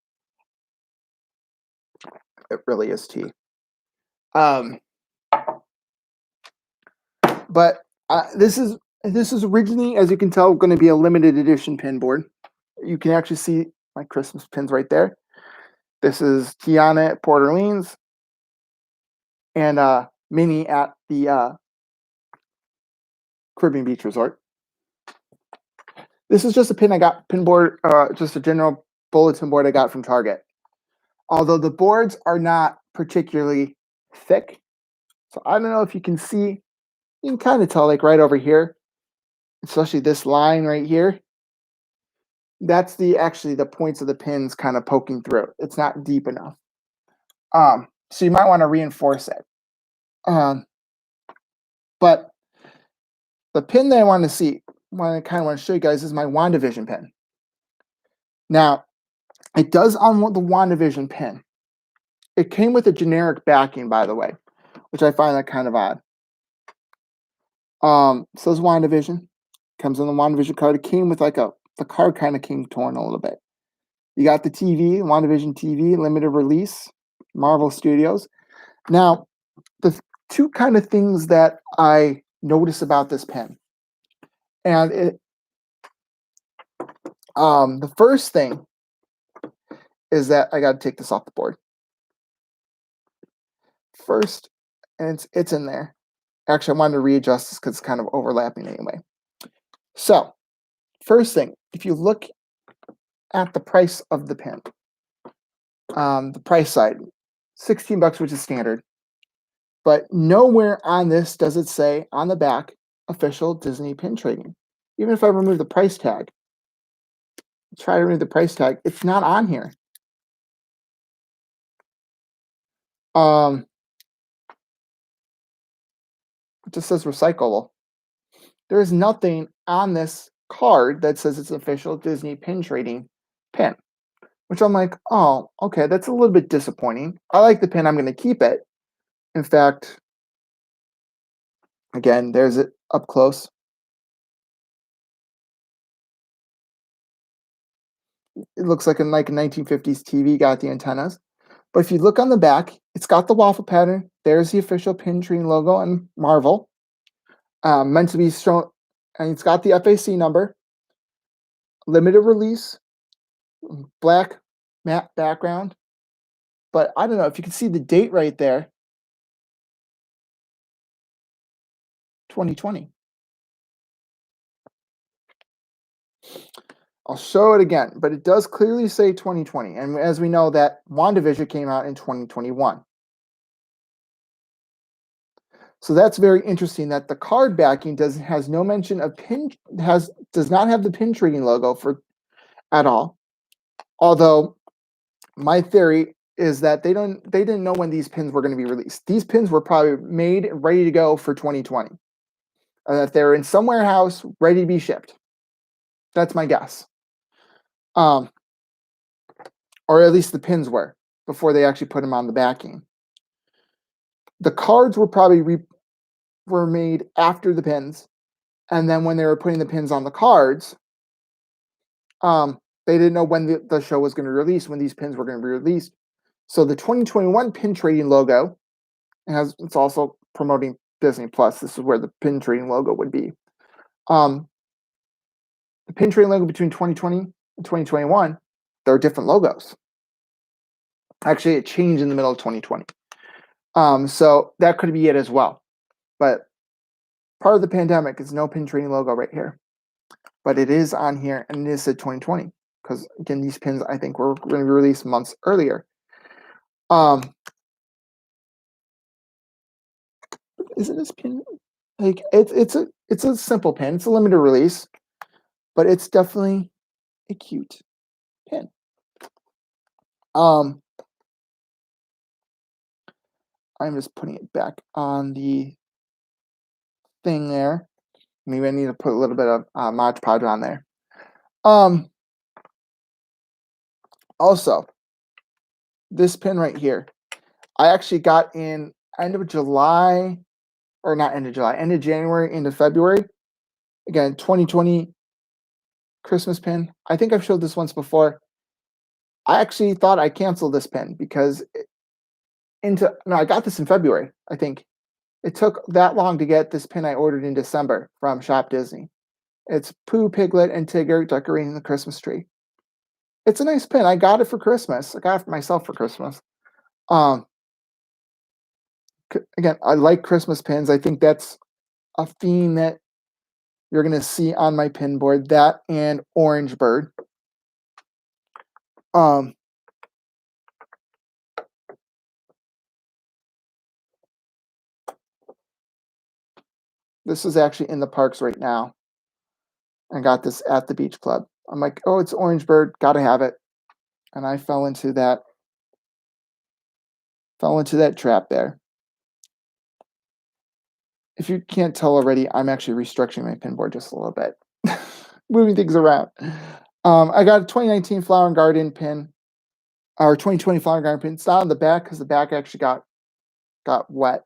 It really is tea. But this is originally, as you can tell, going to be a limited edition pin board. You can actually see my Christmas pins right there. This is Tiana at Port Orleans and Minnie at the Caribbean Beach Resort. This is just a pin board, just a general bulletin board I got from Target. Although the boards are not particularly thick. So I don't know if you can see, you can kind of tell like right over here, especially this line right here. That's actually the points of the pins kind of poking through. It's not deep enough. So you might want to reinforce it. But the pin that I want to show you guys is my WandaVision pin. Now, it does on the WandaVision pin. It came with a generic backing, by the way, which I find that kind of odd. So is WandaVision. Comes in the WandaVision card. It came with like the card kind of came torn a little bit. You got the TV, WandaVision TV, limited release, Marvel Studios. Now, the two kind of things that I notice about this pen, and the first thing is that I got to take this off the board first, and it's in there. Actually, I wanted to readjust this because it's kind of overlapping anyway. So, first thing, if you look at the price of the pen, the price side, $16, which is standard. But nowhere on this does it say on the back official Disney pin trading. Even if I remove the price tag, try to remove the price tag, it's not on here. It just says recyclable. There is nothing on this card that says it's official Disney pin trading pin, which I'm like, oh, okay, that's a little bit disappointing. I like the pin, I'm going to keep it. In fact, again, there's it up close. It looks like a 1950s TV, got the antennas. But if you look on the back, it's got the waffle pattern. There's the official pin trading logo and Marvel. Meant to be shown, and it's got the FAC number. Limited release, black matte background. But I don't know if you can see the date right there. 2020. I'll show it again, but it does clearly say 2020. And as we know, that WandaVision came out in 2021. So that's very interesting that the card backing has no mention of does not have the pin trading logo at all. Although my theory is that they didn't know when these pins were going to be released. These pins were probably made ready to go for 2020. That they're in some warehouse ready to be shipped. That's my guess. Or at least the pins were before they actually put them on the backing. The cards were probably were made after the pins, and then when they were putting the pins on the cards, they didn't know when the show was going to release, when these pins were going to be released. So the 2021 pin trading logo it's also promoting Disney Plus. This is where the pin trading logo would be. The pin trading logo between 2020 and 2021, there are different logos. Actually, it changed in the middle of 2020. So that could be it as well. But part of the pandemic is no pin trading logo right here. But it is on here, and it is said 2020. Because, again, these pins, I think, were going to be released months earlier. Isn't this pin... Like, it's a simple pin. It's a limited release. But it's definitely a cute pin. I'm just putting it back on the thing there. Maybe I need to put a little bit of Mod Podge on there. Also, this pin right here, I actually got in end of July, or not end of July, end of January into February. Again, 2020 Christmas pin. I think I've showed this once before. I actually thought I canceled this pin because I got this in February, I think. It took that long to get this pin I ordered in December from Shop Disney. It's Pooh, Piglet, and Tigger decorating the Christmas tree. It's a nice pin. I got it for Christmas. I got it for myself for Christmas. Again, I like Christmas pins. I think that's a theme that you're going to see on my pin board. That and Orange Bird. This is actually in the parks right now. I got this at the beach club. I'm like, oh, it's Orange Bird. Got to have it. And I fell into that trap there. If you can't tell already, I'm actually restructuring my pin board just a little bit. Moving things around. I got a 2019 Flower and Garden pin. Or 2020 Flower and Garden pin. It's not on the back because the back actually got wet.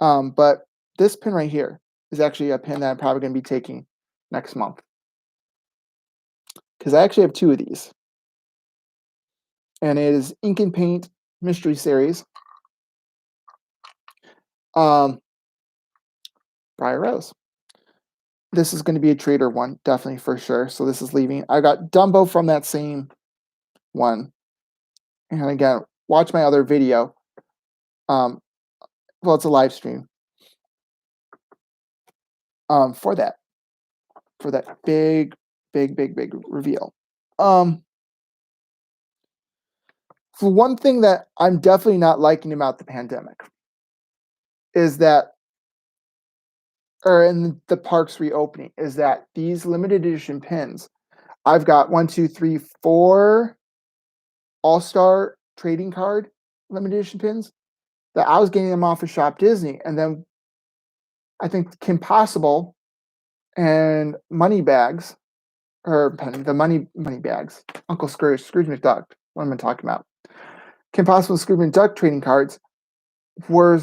But this pin right here, is actually a pin that I'm probably going to be taking next month. Because I actually have 2 of these. And it is Ink and Paint Mystery Series. Briar Rose. This is going to be a trader one, definitely for sure. So this is leaving. I got Dumbo from that same one. And again, watch my other video. Well, it's a live stream. For that big reveal. For one thing that I'm definitely not liking about the pandemic is that, or in the parks reopening, is that these limited edition pins, I've got 1, 2, 3, 4 All-Star trading card limited edition pins that I was getting them off of Shop Disney, and then I think Kim Possible and Moneybags, or the money bags, Uncle Scrooge McDuck. What am I talking about? Kim Possible, Scrooge McDuck trading cards were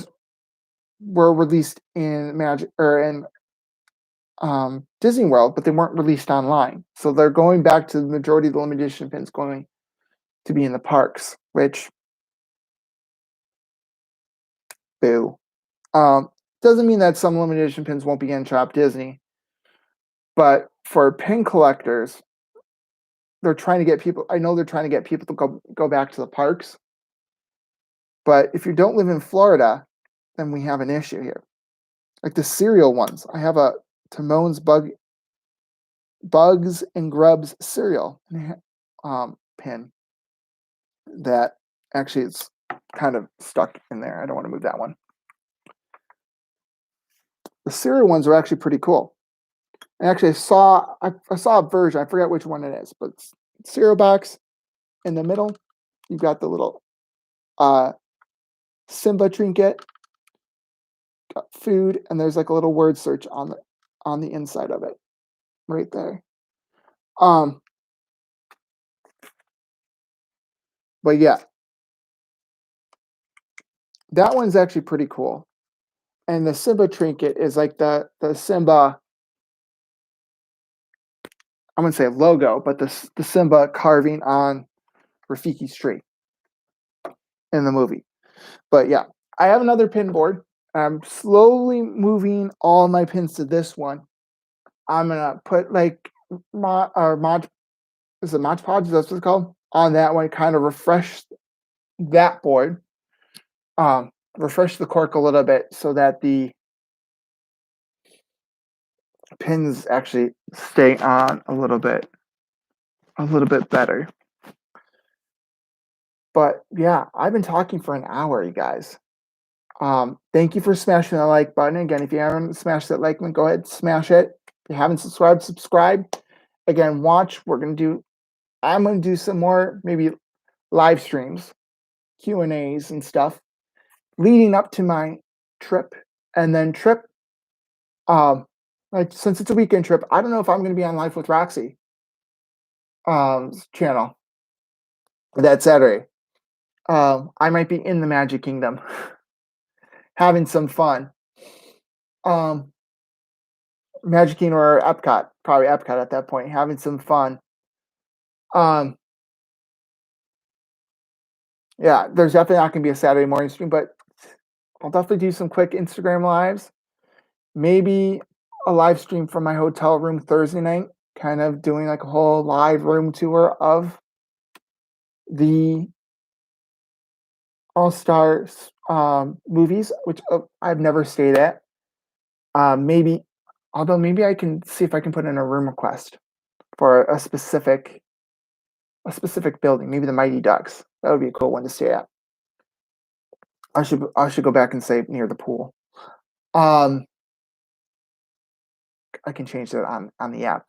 released in Magic or in Disney World, but they weren't released online. So they're going back to the majority of the limited edition pins going to be in the parks, which boo. Doesn't mean that some limited edition pins won't be in Shop Disney, but for pin collectors, they're trying to get people. I know they're trying to get people to go back to the parks, but if you don't live in Florida, then we have an issue here. Like the cereal ones, I have a Timon's Bugs and Grubs cereal pin that actually it's kind of stuck in there. I don't want to move that one. The cereal ones are actually pretty cool. And actually, I saw a version. I forget which one it is, but it's cereal box in the middle. You've got the little Simba trinket, got food, and there's like a little word search on the inside of it, right there. But yeah, that one's actually pretty cool. And the Simba trinket is like the Simba, I wouldn't say logo, but the Simba carving on Rafiki's tree in the movie. But yeah, I have another pin board. I'm slowly moving all my pins to this one. I'm gonna put like Mod is it Mod Podge? That's what it's called on that one. Kind of refresh that board. Refresh the cork a little bit so that the pins actually stay on a little bit better. But yeah, I've been talking for an hour, you guys. Thank you for smashing the like button. Again, if you haven't smashed that like button, go ahead, smash it. If you haven't subscribed, subscribe. Again, watch. I'm gonna do some more maybe live streams, Q&As and stuff leading up to my trip. And then like since it's a weekend trip, I don't know if I'm gonna be on Life with Roxy channel that Saturday. I might be in the Magic Kingdom having some fun. Magic Kingdom or Epcot, probably Epcot at that point, having some fun. Yeah, there's definitely not going to be a Saturday morning stream, but I'll definitely do some quick Instagram lives. Maybe a live stream from my hotel room Thursday night, kind of doing like a whole live room tour of the All-Star movies, which I've never stayed at. Maybe I can see if I can put in a room request for a specific building, maybe the Mighty Ducks. That would be a cool one to stay at. I should go back and say near the pool. I can change that on the app.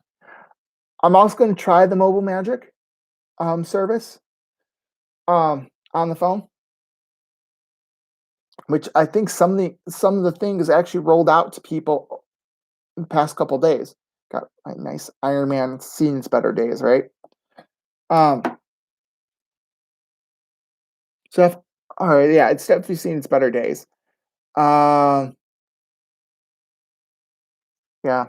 I'm also going to try the Mobile Magic service on the phone, which I think some of the things actually rolled out to people in the past couple days. Got a nice Iron Man seen its better days, right? So, all right, yeah, it's definitely seen its better days. Yeah.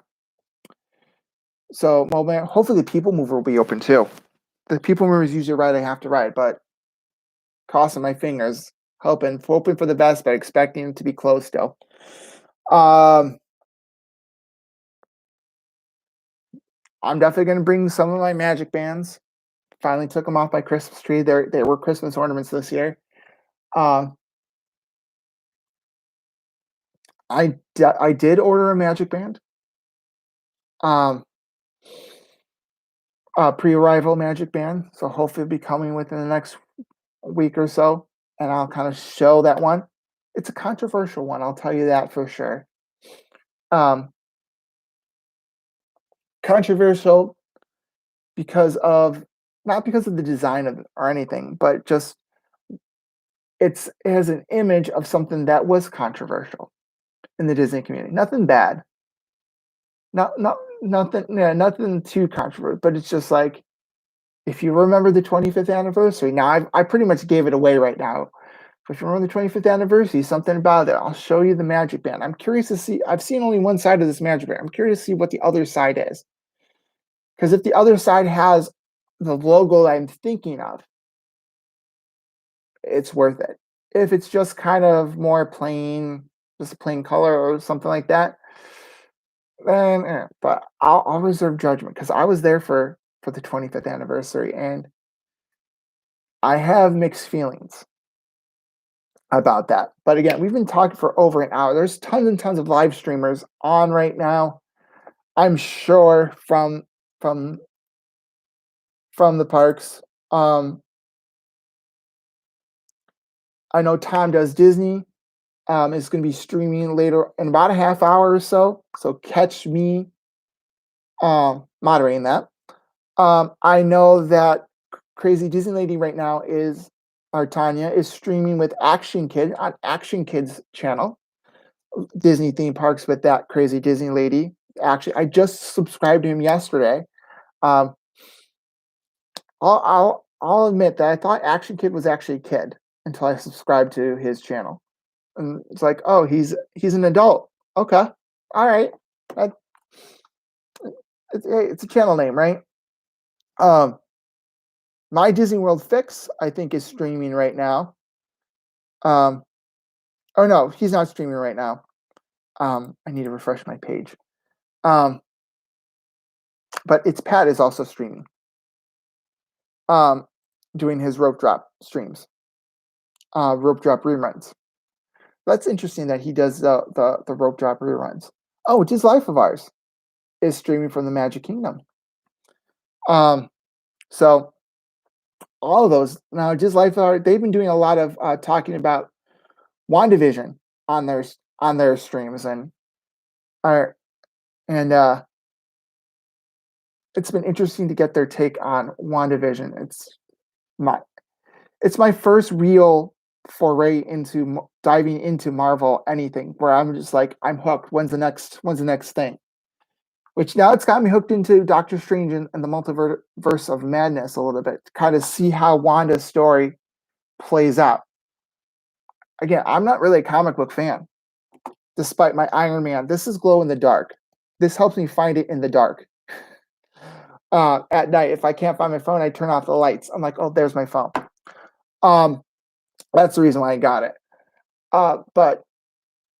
So, well, man, hopefully the People Mover will be open too. The People Mover is usually right I have to ride, but crossing my fingers, hoping for the best, but expecting it to be closed still. Um, I'm definitely gonna bring some of my magic bands. Finally took them off my Christmas tree. They were Christmas ornaments this year. Um, I did order a magic band. Um, a pre-arrival magic band, so hopefully it'll be coming within the next week or so, and I'll kind of show that one. It's a controversial one, I'll tell you that for sure. Um, controversial because of not because of the design of it or anything, but just it has an image of something that was controversial in the Disney community. Nothing bad, nothing, yeah, nothing too controversial, but it's just like if you remember the 25th anniversary. Now I pretty much gave it away right now. But if you remember the 25th anniversary, something about it. I'll show you the magic band. I'm curious to see. I've seen only one side of this magic band. I'm curious to see what the other side is. Because if the other side has the logo I'm thinking of, it's worth it. If it's just kind of more plain, just a plain color or something like that, then but I'll reserve judgment because I was there for the 25th anniversary and I have mixed feelings about that. But again, we've been talking for over an hour. There's tons and tons of live streamers on right now. I'm sure from from the parks. Um, I know Tom Does Disney is going to be streaming later in about a half hour or so. So catch me moderating that. I know that Crazy Disney Lady right now is or Tanya is streaming with Action Kid on Action Kid's channel. Disney theme parks with that Crazy Disney Lady. Actually, I just subscribed to him yesterday. Um, I'll admit that I thought Action Kid was actually a kid until I subscribed to his channel, and it's like, oh, he's an adult. Okay, all right, that, it's a channel name, right? Um, My Disney World Fix, I think, is streaming right now. Um, oh no, he's not streaming right now. I need to refresh my page. Um, but its Pat is also streaming. Um, doing his rope drop streams, rope drop reruns. That's interesting that he does the rope drop reruns. Oh, Just Life of Ours is streaming from the Magic Kingdom. Um, so all of those now, Just Life of Ours, they've been doing a lot of talking about WandaVision on their streams are and it's been interesting to get their take on WandaVision. My it's my first real foray into diving into Marvel anything where I'm just like I'm hooked. When's the next thing? Which now it's got me hooked into Doctor Strange and the Multiverse of Madness a little bit to kind of see how Wanda's story plays out. Again, I'm not really a comic book fan, despite my Iron Man. This is glow in the dark. This helps me find it in the dark. At night, if I can't find my phone, I turn off the lights. I'm like, oh, there's my phone. Um, that's the reason why I got it. But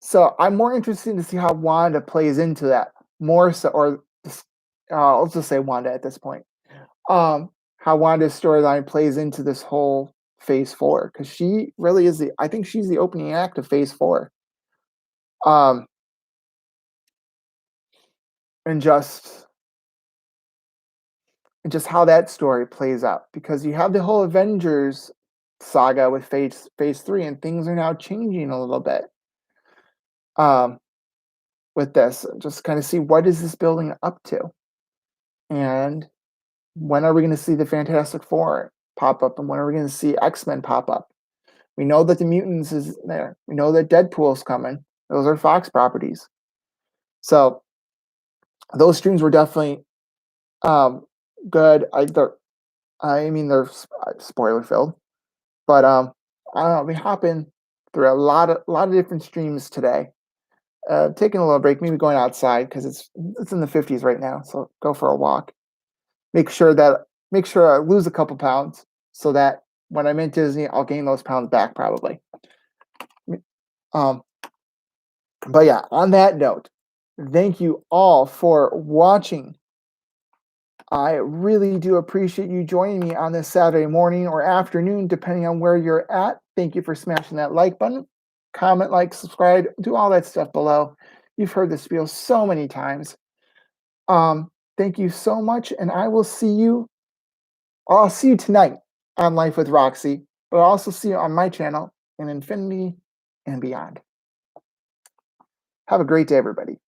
so I'm more interested to see how Wanda plays into that more so, or let's just say Wanda at this point. How Wanda's storyline plays into this whole Phase 4 because she really is I think she's the opening act of Phase 4. Um, and just how that story plays out because you have the whole Avengers saga with Phase 3 and things are now changing a little bit. With this, just kind of see what is this building up to, and when are we going to see the Fantastic Four pop up, and when are we going to see X-Men pop up? We know that the Mutants is there. We know that Deadpool's coming. Those are Fox properties. So those streams were definitely good. I mean, they're spoiler filled, but I don't know. We hopping through a lot of different streams today, taking a little break, maybe going outside because it's in the 50s right now. So go for a walk. Make sure that make sure I lose a couple pounds so that when I'm in Disney, I'll gain those pounds back probably. Um, but yeah, on that note, thank you all for watching. I really do appreciate you joining me on this Saturday morning or afternoon, depending on where you're at. Thank you for smashing that like button, comment, like, subscribe, do all that stuff below. You've heard this spiel so many times. Thank you so much, and I'll see you tonight on Life with Roxy, but I'll also see you on my channel in infinity and beyond. Have a great day, everybody.